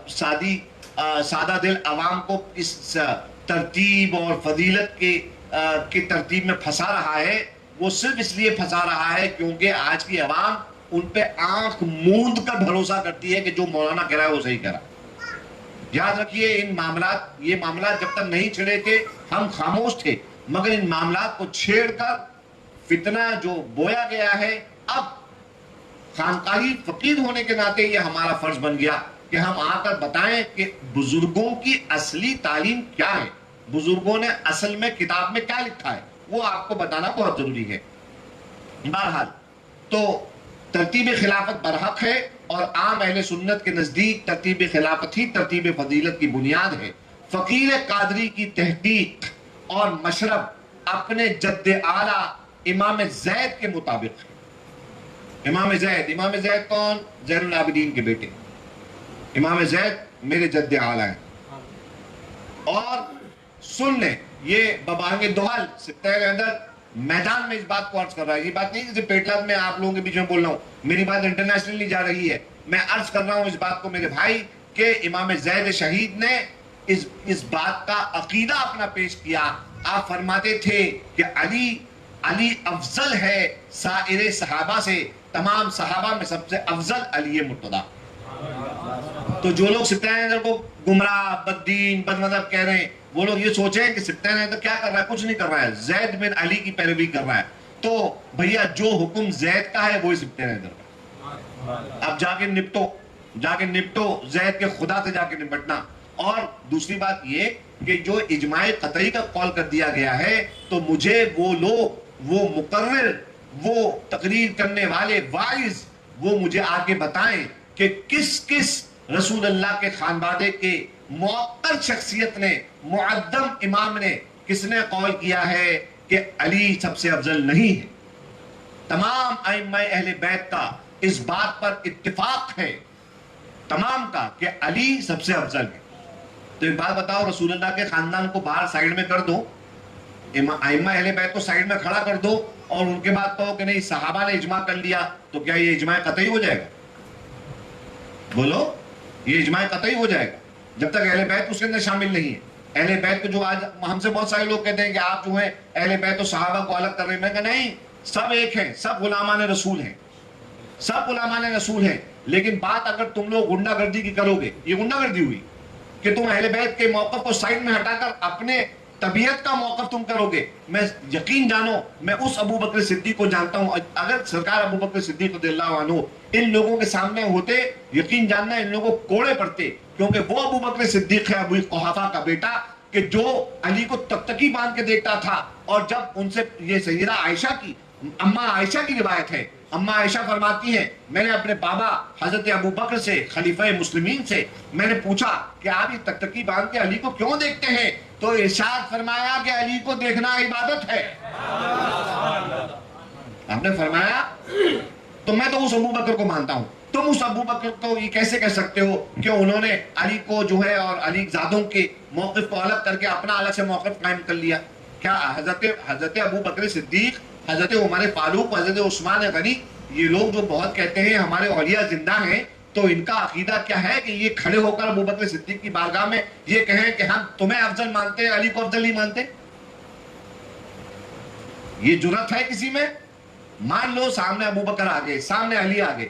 سادہ دل عوام کو اس ترتیب اور فضیلت کی ترتیب میں پھنسا رہا ہے، وہ صرف اس لیے پھنسا رہا ہے کیونکہ آج کی عوام ان پہ آنکھ موند کر بھروسہ کرتی ہے کہ جو مولانا کہہ رہا ہے وہ صحیح کہہ رہا ہے۔ یاد رکھیے یہ معاملات جب تک نہیں چھڑے تھے ہم خاموش تھے، مگر ان معاملات کو چھیڑ کر فتنہ جو بویا گیا ہے، اب خانقاہی فقیر ہونے کے ناطے یہ ہمارا فرض بن گیا کہ ہم آ کر بتائیں کہ بزرگوں کی اصلی تعلیم کیا ہے، بزرگوں نے اصل میں کتاب میں کیا لکھا ہے، وہ آپ کو بتانا بہت ضروری ہے۔ بہرحال تو ترتیب خلافت برحق ہے، اور عام اہل سنت کے نزدیک ترتیب خلافت ہی ترتیب فضیلت کی بنیاد ہے۔ فقیر قادری کی تحقیق اور مشرب اپنے جد اعلیٰ امام زید کے مطابق ہے۔ امام زید کون؟ زین العابدین کے بیٹے امام زید میرے جد اعلیٰ ہیں۔ اور سن لیں، یہ ببانگ دہل سپتہ کے اندر میدان میں اس بات کو عرض کر رہا ہے، یہ بات نہیں کہ پیٹلاز میں آپ لوگوں کے بیچ میں بول رہا ہوں، میری بات انٹرنیشنلی جا رہی ہے، میں عرض کر رہا ہوں اس بات کو میرے بھائی کہ امام زید شہید نے اس بات کا عقیدہ اپنا پیش کیا۔ آپ فرماتے تھے کہ علی افضل ہے سائر صحابہ سے، تمام صحابہ میں سب سے افضل علی مرتضیٰ۔ تو جو لوگ سبتہ حیدر کو گمراہ، بددین، بد مذہب کہہ رہے ہیں، وہ لوگ یہ سوچیں کہ سبتہ حیدر کیا کر رہا ہے؟ کچھ نہیں کر رہا ہے، زید بن علی کی پیروی کر رہا ہے۔ تو بھیا جو حکم زید کا ہے وہی سبتہ حیدر کا۔ اب جا کے نپٹو زید کے خدا سے جا کے نپٹنا۔ اور دوسری بات یہ کہ جو اجماع قطعی کا قول کر دیا گیا ہے، تو مجھے وہ لوگ، وہ مقرر، وہ تقریر کرنے والے واعظ، وہ مجھے آگے بتائیں کہ کس رسول اللہ کے خاندان کے معقر شخصیت نے، معدم امام نے کس نے قول کیا ہے کہ علی سب سے افضل نہیں ہے؟ تمام ائمہ اہل بیت کا اس بات پر اتفاق ہے، تمام کا، کہ علی سب سے افضل ہے۔ تو ایک بات بتاؤ، رسول اللہ کے خاندان کو باہر سائیڈ میں کر دو، ائمہ اہل بیت کو سائیڈ میں کھڑا کر دو، اور ان کے بعد کہو کہ نہیں صحابہ نے اجماع کر لیا، تو کیا یہ اجماع قطعی ہو جائے گا؟ بولو، یہ اجماع قطعی ہو جائے گا جب تک اہل بیت اس کے اندر شامل نہیں ہے۔ اہل بیت کو جو آج ہم سے بہت سارے لوگ کہتے ہیں کہ آپ جو ہیں اہل بیت و صحابہ کو الگ کر رہے ہیں، میں کہا نہیں، سب ایک ہیں، سب غلامان رسول ہیں، سب غلامان رسول ہیں۔ لیکن بات اگر تم لوگ غنڈہ گردی کی کرو گے، یہ غنڈہ گردی ہوئی کہ تم اہل بیت کے موقف کو سائڈ میں ہٹا کر اپنے طبیعت کا موقف تم کرو گے۔ میں یقین جانو، میں اس ابو بکر صدیق کو جانتا ہوں، اگر سرکار ابو بکر صدیق رضی اللہ عنہ ان لوگوں کے سامنے ہوتے، یقین جاننا ان لوگوں کو کوڑے پڑتے، کیونکہ وہ ابو بکر صدیق ہے، ابو قحافہ کا بیٹا، کہ جو علی کو تکتکی باندھ کے دیکھتا تھا۔ اور جب ان سے یہ سیدہ عائشہ کی، اماں عائشہ کی روایت ہے، اماں عائشہ فرماتی ہیں میں نے اپنے بابا حضرت ابو بکر سے، خلیفہ مسلمین سے، میں نے پوچھا کہ آپ یہ تکتکی باندھ کے علی کو کیوں دیکھتے ہیں؟ تو ارشاد فرمایا کہ علی کو دیکھنا عبادت ہے۔ آپ نے فرمایا تو میں تو اس ابو بکر کو مانتا ہوں، تم اس ابو بکر کو یہ کیسے کہہ سکتے ہو کہ انہوں نے علی کو جو ہے اور علی زادوں کے موقف کو الگ کر کے اپنا الگ سے موقف قائم کر لیا؟ کیا حضرت ابو بکر صدیق، حضرت عمر فاروق، حضرت عثمان غنی، یہ لوگ جو بہت کہتے ہیں ہمارے اولیاء زندہ ہیں، تو ان کا عقیدہ کیا ہے کہ یہ کھڑے ہو کر ابو بکر صدیق کی بارگاہ میں یہ کہیں کہ ہم تمہیں افضل مانتے ہیں، علی کو افضل نہیں مانتے؟ یہ جرأت ہے کسی میں؟ مان لو سامنے ابو بکر آگے، سامنے علی آگے،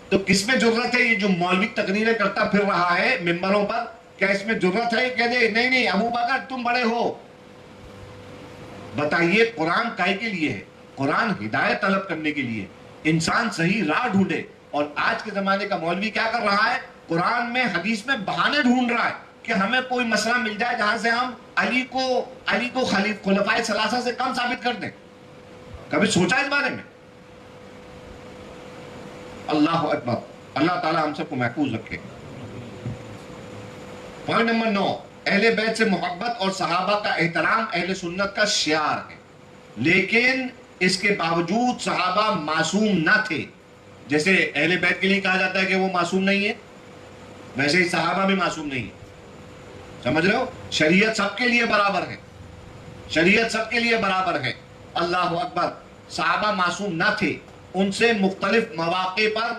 تو کس میں جرأت ہے؟ یہ جو مولوی تقریریں کرتا پھر رہا ہے ممبروں پر، کیا اس میں جرأت ہے؟ کہہ دے نہیں ابو بکر تم بڑے ہو۔ بتائیے قرآن کائے کے لیے ہے؟ قرآن ہدایت طلب کرنے کے لیے، انسان صحیح راہ ڈھونڈے۔ اور آج کے زمانے کا مولوی کیا کر رہا ہے؟ قرآن میں، حدیث میں بہانے ڈھونڈ رہا ہے کہ ہمیں کوئی مسئلہ مل جائے جہاں سے ہم علی کو خلفائے ثلاثہ سے کم ثابت کر دیں۔ کبھی سوچا اس بارے میں؟ اللہ اکبر، اللہ تعالی ہم سب کو محفوظ رکھے۔ پوائنٹ نمبر 9، اہل بیت سے محبت اور صحابہ کا احترام اہل سنت کا شعار ہے، لیکن اس کے باوجود صحابہ معصوم نہ تھے۔ جیسے اہل بیت کے لیے کہا جاتا ہے کہ وہ معصوم نہیں ہے، ویسے ہی صحابہ بھی معصوم نہیں ہے۔ سمجھ رہے ہو؟ شریعت سب کے لیے برابر ہے، شریعت سب کے لیے برابر ہے۔ اللہ اکبر، صحابہ معصوم نہ تھے، ان سے مختلف مواقع پر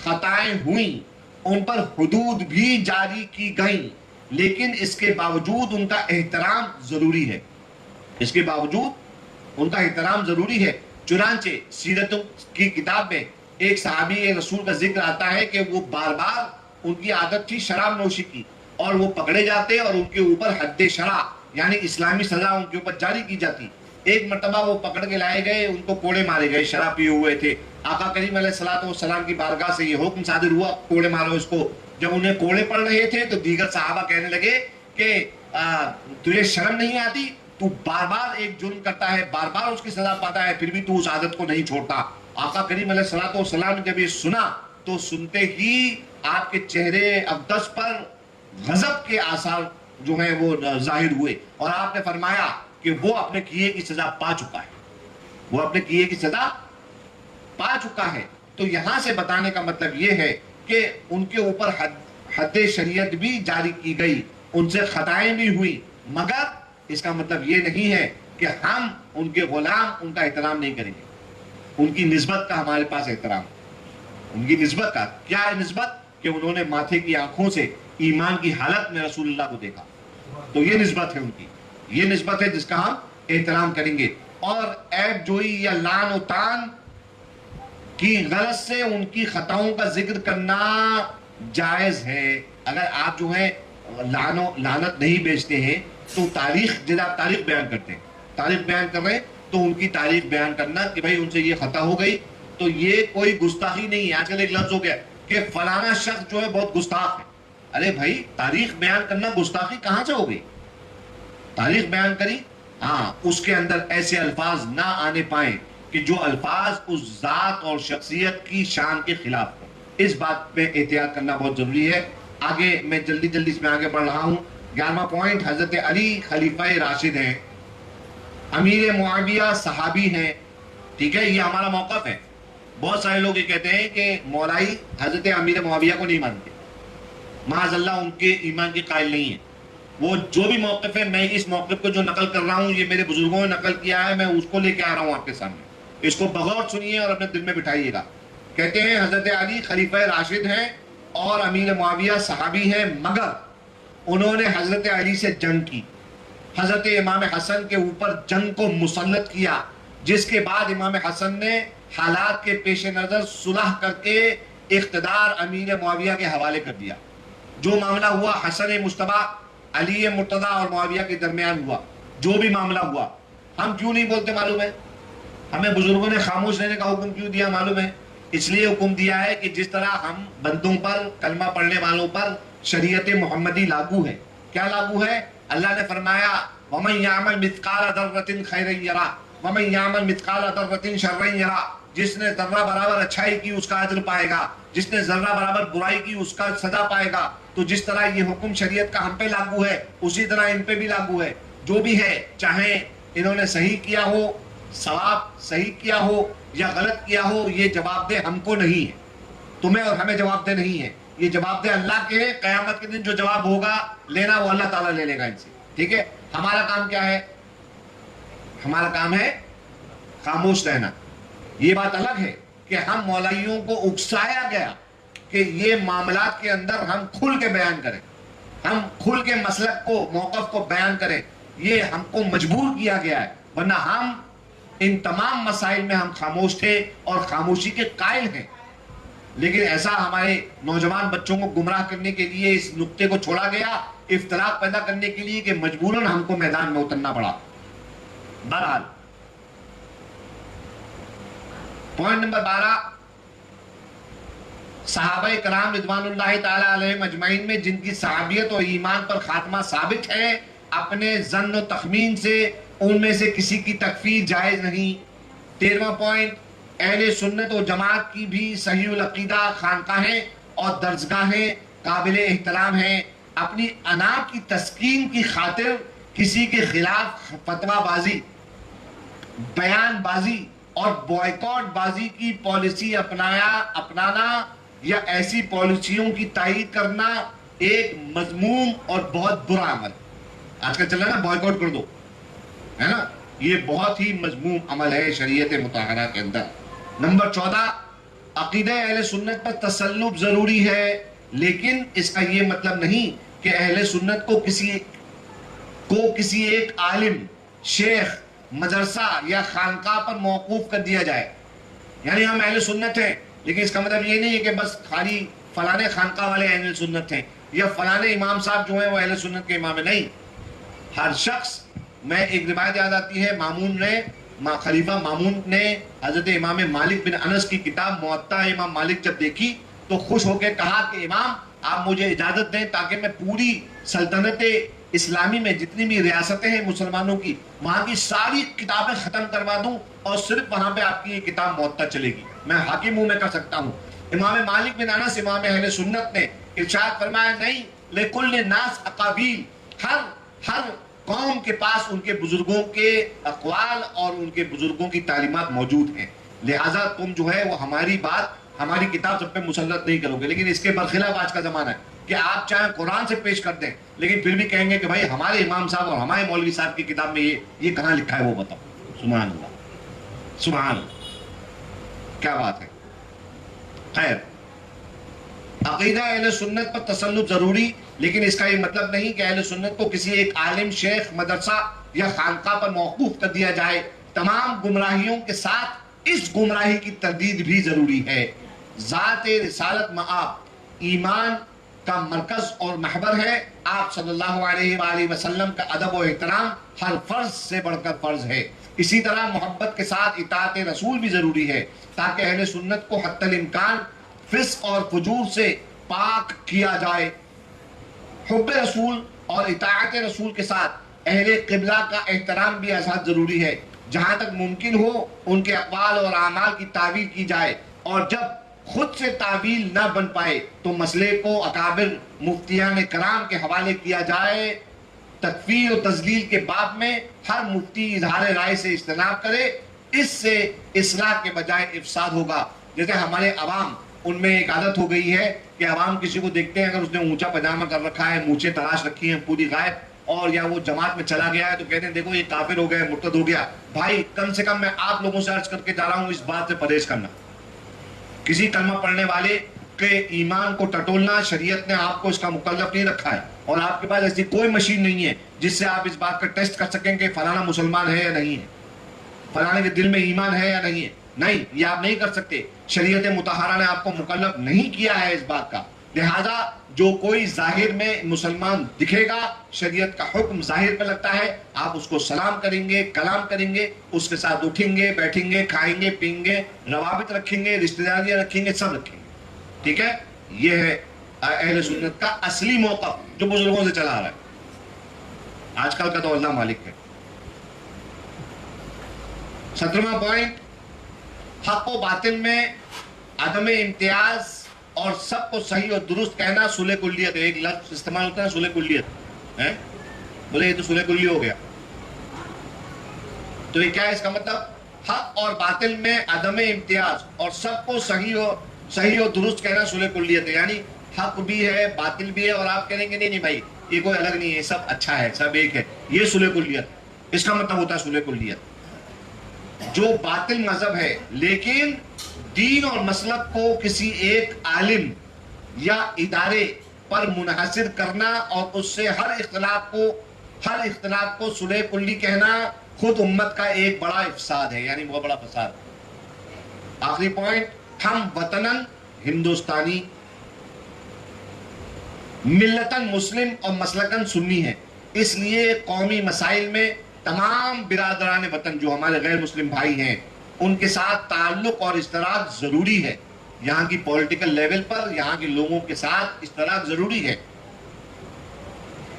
خطائیں ہوئیں، ان پر حدود بھی جاری کی گئیں، لیکن اس کے باوجود ان کا احترام ضروری ہے، اس کے باوجود ان کا احترام ضروری ہے۔ چنانچہ سیرت کی کتاب میں ایک صحابی رسول کا ذکر آتا ہے کہ وہ بار بار ان کی عادت تھی شراب نوشی کی، اور وہ پکڑے جاتے اور ان کے اوپر حد شراب یعنی اسلامی سزا ان کے اوپر جاری کی جاتی۔ ایک مرتبہ وہ پکڑ کے لائے گئے، ان کو کوڑے مارے گئے، شراب پیے ہوئے تھے۔ آقا کریم علیہ الصلوۃ والسلام کی بارگاہ سے یہ حکم صادر ہوا، کوڑے مارو اس کو۔ جب انہیں کوڑے پڑ رہے تھے تو دیگر صحابہ کہنے لگے کہ تجھے شرم نہیں آتی؟ تو بار بار ایک جرم کرتا ہے، بار بار اس کی سزا پاتا ہے، پھر بھی تو اس عادت کو نہیں چھوڑتا۔ آقا کریم علیہ الصلوۃ والسلام نے جب یہ سنا تو سنتے ہی آپ کے چہرے اقدس پر غضب کے آثار جو ہیں وہ ظاہر ہوئے، اور آپ نے فرمایا کہ وہ اپنے کیے کی سزا پا چکا ہے، وہ اپنے کیے کی سزا پا چکا ہے۔ تو یہاں سے بتانے کا مطلب یہ ہے کہ ان کے اوپر حد شریعت بھی جاری کی گئی، ان سے خطائیں بھی ہوئی، مگر اس کا مطلب یہ نہیں ہے کہ ہم ان کے غلام ان کا احترام نہیں کریں گے۔ ان کی نسبت کا ہمارے پاس احترام، ان کی نسبت کا کیا ہے؟ نسبت کہ انہوں نے ماتھے کی آنکھوں سے ایمان کی حالت میں رسول اللہ کو دیکھا، تو یہ نسبت ہے ان کی، یہ نسبت ہے جس کا ہم احترام کریں گے۔ اور عیب جوئی یا لعن و طعن کی غرض سے ان کی خطاؤں کا ذکر کرنا جائز ہے۔ اگر آپ جو ہے لعنت نہیں بیچتے ہیں تو تاریخ، جب آپ تاریخ بیان کرتے ہیں، تاریخ بیان کر رہے ہیں تو ان کی تاریخ بیان کرنا کہ بھائی ان سے یہ خطا ہو گئی، تو یہ کوئی گستاخی نہیں ہے۔ آج کل ایک لفظ ہو گیا کہ فلانا شخص جو ہے بہت گستاخ ہے۔ ارے بھائی، تاریخ بیان کرنا گستاخی کہاں سے ہو گئی؟ تاریخ بیان کری، ہاں، اس کے اندر ایسے الفاظ نہ آنے پائیں کہ جو الفاظ اس ذات اور شخصیت کی شان کے خلاف ہوں۔ اس بات پہ احتیاط کرنا بہت ضروری ہے۔ آگے میں جلدی اس میں آگے بڑھ رہا ہوں۔ 11واں پوائنٹ، حضرت علی خلیفہ راشد ہیں، امیر معاویہ صحابی ہیں، ٹھیک ہے، یہ ہمارا موقف ہے۔ بہت سارے لوگ یہ کہتے ہیں کہ مولائی حضرت امیر معاویہ کو نہیں مانتے، معاذ اللہ ان کے ایمان کے قائل نہیں ہیں۔ وہ جو بھی موقف ہے، میں اس موقف کو جو نقل کر رہا ہوں یہ میرے بزرگوں نے نقل کیا ہے، میں اس کو لے کے آ رہا ہوں آپ کے سامنے، اس کو بغور سنیے اور اپنے دل میں بٹھائیے گا۔ کہتے ہیں حضرت علی خلیفہ راشد ہیں اور امیر معاویہ صحابی ہیں، مگر انہوں نے حضرت علی سے جنگ کی، حضرت امام حسن کے اوپر جنگ کو مسلط کیا، جس کے بعد امام حسن نے حالات کے پیش نظر صلح کر کے اقتدار امیر معاویہ کے حوالے کر دیا۔ جو معاملہ ہوا حسن مجتبیٰ، علی مرتضیٰ اور معاویہ کے درمیان ہوا، جو بھی معاملہ ہوا، ہم کیوں نہیں بولتے معلوم ہے؟ ہمیں بزرگوں نے خاموش رہنے کا حکم کیوں دیا معلوم ہے؟ اس لیے حکم دیا ہے کہ جس طرح ہم بندوں پر، کلمہ پڑھنے والوں پر شریعت محمدی لاگو ہے۔ کیا لاگو ہے؟ اللہ نے فرمایا وَمَن يَعْمَلْ مِثْقَالَ ذَرَّةٍ خَيْرًا يَرَهُ وَمَن يَعْمَلْ مِثْقَالَ ذَرَّةٍ شَرًّا يَرَهُ، جس نے ذرہ برابر اچھائی کی اس کا اجر پائے گا، جس نے ذرہ برابر برائی کی اس کا سزا پائے گا۔ تو جس طرح یہ حکم شریعت کا ہم پہ لاگو ہے، اسی طرح ان پہ بھی لاگو ہے۔ جو بھی ہے، چاہے انہوں نے صحیح کیا ہو، ثواب صحیح کیا ہو یا غلط کیا ہو، یہ جواب دہ ہم کو نہیں ہے، تمہیں اور ہمیں جواب دہ نہیں ہے، یہ جواب دہ اللہ کے ہے۔ قیامت کے دن جو جواب ہوگا لینا وہ اللہ تعالیٰ لے لے گا ان سے، ٹھیک ہے؟ ہمارا کام کیا ہے؟ ہمارا کام ہے خاموش رہنا۔ یہ بات الگ ہے کہ ہم مولائیوں کو اکسایا گیا کہ یہ معاملات کے اندر ہم کھل کے بیان کریں، ہم کھل کے مسلک کو، موقف کو بیان کریں، یہ ہم کو مجبور کیا گیا ہے، ورنہ ہم ان تمام مسائل میں ہم خاموش تھے اور خاموشی کے قائل ہیں۔ لیکن ایسا ہمارے نوجوان بچوں کو گمراہ کرنے کے لیے اس نقطے کو چھوڑا گیا، افتراق پیدا کرنے کے لیے، کہ مجبوراً ہم کو میدان میں اترنا پڑا۔ بہرحال پوائنٹ نمبر 12، صحابہ کرام رضوان اللہ تعالی علیہم اجمعین میں جن کی صحابیت اور ایمان پر خاتمہ ثابت ہے، اپنے ظن و تخمین سے ان میں سے کسی کی تکفیر جائز نہیں۔ 13واں پوائنٹ، اہل سنت و جماعت کی بھی صحیح العقیدہ خانقاہیں اور درسگاہیں قابل احترام ہیں۔ اپنی انا کی تسکین کی خاطر کسی کے خلاف فتویٰ بازی، بیان بازی اور بوائیکاٹ بازی کی پالیسی اپنانا یا ایسی پالیسیوں کی تائید کرنا ایک مذموم اور بہت برا عمل. آج کل چل رہا ہے نا بوائیکاٹ کر دو، ہے نا، یہ بہت ہی مذموم عمل ہے شریعت مطہرہ کے اندر. نمبر 14، عقیدہ اہل سنت پر تسلط ضروری ہے، لیکن اس کا یہ مطلب نہیں کہ اہل سنت کو کسی ایک عالم، شیخ، مدرسہ یا خانقاہ پر موقوف کر دیا جائے. یعنی ہم اہل سنت ہیں، لیکن اس کا مطلب یہ نہیں ہے کہ بس خالی فلانے خانقاہ والے اہل سنت ہیں یا فلانے امام صاحب جو ہیں وہ اہل سنت کے امام ہیں. نہیں، ہر شخص، میں ایک روایت یاد آتی ہے، خلیفہ مامون نے حضرت امام مالک بن انس کی کتاب موطا امام مالک جب دیکھی تو خوش ہو کے کہا کہ امام آپ مجھے اجازت دیں تاکہ میں پوری سلطنت اسلامی میں جتنی بھی ریاستیں ہیں مسلمانوں کی، وہاں کی ساری کتابیں ختم کروا دوں اور صرف وہاں پہ آپ کی یہ کتاب موطا چلے گی، میں حاکم ہوں، میں کر سکتا ہوں. امام مالک بن انس امام اہل سنت نے ارشاد فرمایا نہیں، لکل ناس اقابیل، ہر قوم کے پاس ان کے بزرگوں کے اقوال اور ان کے بزرگوں کی تعلیمات موجود ہیں، لہٰذا تم جو ہے وہ ہماری بات، ہماری کتاب سب پہ مسلط نہیں کرو گے. لیکن اس کے برخلاف آج کا زمانہ ہے کہ آپ چاہیں قرآن سے پیش کر دیں لیکن پھر بھی کہیں گے کہ بھائی ہمارے امام صاحب اور ہمارے مولوی صاحب کی کتاب میں یہ کہاں لکھا ہے وہ بتاؤ. سبحان اللہ، سبحان اللہ، کیا بات ہے. خیر، عقیدہ اہل سنت پر تسلط ضروری، لیکن اس کا یہ مطلب نہیں کہ اہل سنت کو کسی ایک عالم، شیخ، مدرسہ یا خانقاہ پر موقوف کر دیا جائے. تمام گمراہیوں کے ساتھ اس گمراہی کی تردید بھی ضروری ہے. ذات رسالت مآب ایمان کا مرکز اور محور ہے. آپ صلی اللہ علیہ وآلہ وسلم کا ادب و احترام ہر فرض سے بڑھ کر فرض ہے. اسی طرح محبت کے ساتھ اطاعت رسول بھی ضروری ہے تاکہ اہل سنت کو حتی الامکان فسق اور فجور سے پاک کیا جائے. حب رسول اور اطاعت رسول کے ساتھ اہل قبلہ کا احترام بھی ازحد ضروری ہے. جہاں تک ممکن ہو ان کے اقوال اور اعمال کی تعویل کی جائے، اور جب خود سے تعویل نہ بن پائے تو مسئلے کو اکابر مفتیان کرام کے حوالے کیا جائے. تکفیر و تضلیل کے باب میں ہر مفتی اظہار رائے سے اجتناب کرے، اس سے اصلاح کے بجائے افساد ہوگا. جیسے ہمارے عوام، ان میں ایک عادت ہو گئی ہے کہ عوام کسی کو دیکھتے ہیں اگر اس نے اونچا پاجامہ کر رکھا ہے، مونچھیں تراش رکھی ہیں پوری غائب، اور یا وہ جماعت میں چلا گیا ہے تو کہتے ہیں دیکھو یہ کافر ہو گیا، مرتد ہو گیا. بھائی کم سے کم میں آپ لوگوں سے عرض کر کے جا رہا ہوں اس بات سے پرہیز کرنا. کسی کلمہ پڑھنے والے کے ایمان کو ٹٹولنا شریعت نے آپ کو اس کا مکلف نہیں رکھا ہے، اور آپ کے پاس ایسی کوئی مشین نہیں ہے جس سے آپ اس بات کا ٹیسٹ کر سکیں کہ فلانا مسلمان ہے یا نہیں ہے، فلانے کے دل میں ایمان ہے یا نہیں ہے. نہیں، یہ آپ نہیں کر سکتے. شریعت مطہرہ نے آپ کو مکلف نہیں کیا ہے اس بات کا. لہذا جو کوئی ظاہر میں مسلمان دکھے گا، شریعت کا حکم ظاہر پہ لگتا ہے، آپ اس کو سلام کریں گے، کلام کریں گے، اس کے ساتھ اٹھیں گے، بیٹھیں گے، کھائیں گے، پئیں گے، روابط رکھیں گے، رشتہ داریاں رکھیں گے، سب رکھیں گے. ٹھیک ہے، یہ ہے اہل سنت کا اصلی موقف جو بزرگوں سے چلا آ رہا ہے. آج کل کا تو اللہ مالک ہے. 17واں پوائنٹ، حق و باطل میں عدم امتیاز اور سب کو صحیح اور درست کہنا صلح کلیت ہے. ایک لفظ استعمال ہوتا ہے صلح کلیت، بولے یہ تو صلح کلی ہو گیا. تو یہ کیا ہے اس کا مطلب؟ حق اور باطل میں عدم امتیاز اور سب کو صحیح اور درست کہنا صلح کلیت ہے. یعنی حق بھی ہے، باطل بھی ہے، اور آپ کہیں گے نہیں بھائی یہ کوئی الگ نہیں ہے، سب اچھا ہے، سب ایک ہے، یہ صلح کلیت. اس کا مطلب ہوتا ہے صلح کلیت. جو باطل مذہب ہے لیکن دین اور مسلک کو کسی ایک عالم یا ادارے پر منحصر کرنا اور اس سے ہر اختلاف کو صلح کلی کہنا خود امت کا ایک بڑا افساد ہے، یعنی بہت بڑا فساد. آخری پوائنٹ، ہم وطنن ہندوستانی، ملتن مسلم اور مسلکن سنی ہے، اس لیے قومی مسائل میں تمام برادران وطن جو ہمارے غیر مسلم بھائی ہیں ان کے ساتھ تعلق اور اشتراک ضروری ہے. یہاں کی پولیٹیکل لیول پر یہاں کے لوگوں کے ساتھ اشتراک ضروری ہے.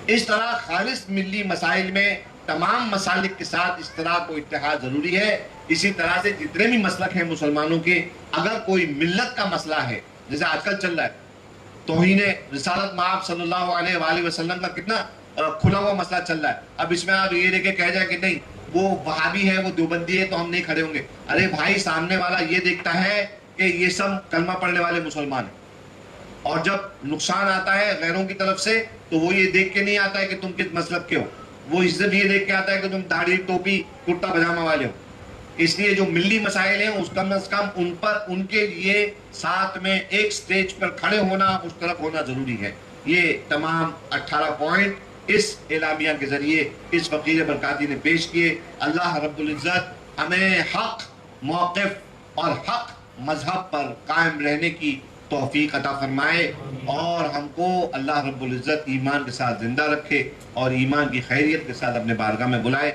اس طرح خالص ملی مسائل میں تمام مسالک کے ساتھ اشتراک و اتحاد ضروری ہے. اسی طرح سے جتنے بھی مسلک ہیں مسلمانوں کے، اگر کوئی ملت کا مسئلہ ہے، جیسے آج کل چل رہا ہے توہین رسالت مآب صلی اللہ علیہ وآلہ وسلم کا کتنا کھلا ہوا مسئلہ چل رہا ہے. اب اس میں آپ یہ لے کے کہہ جائیں کہ نہیں وہ وہابی ہے, وہ دیوبندی ہے, تو ہم نہیں کھڑے ہوں گے. ارے بھائی, سامنے والا یہ دیکھتا ہے کہ یہ سب کلمہ پڑھنے والے مسلمان ہیں, اور جب نقصان آتا ہے غیروں کی طرف سے تو وہ یہ دیکھ کے نہیں آتا ہے کہ تم کس مذہب کے ہو, وہ عزت یہ دیکھ کے آتا ہے کہ تم داڑھی ٹوپی کرتا پجامہ والے ہو. اس لیے جو ملی مسائل ہیں اس کم از کم ان پر ان کے لیے ساتھ میں ایک سٹیج پر کھڑے ہونا, مشترک ہونا ضروری ہے. یہ تمام 18 پوائنٹ اس اعلامیہ کے ذریعے اس فقیر برکاتی نے پیش کیے. اللہ رب العزت ہمیں حق موقف اور حق مذہب پر قائم رہنے کی توفیق عطا فرمائے, اور ہم کو اللہ رب العزت ایمان کے ساتھ زندہ رکھے اور ایمان کی خیریت کے ساتھ اپنے بارگاہ میں بلائے.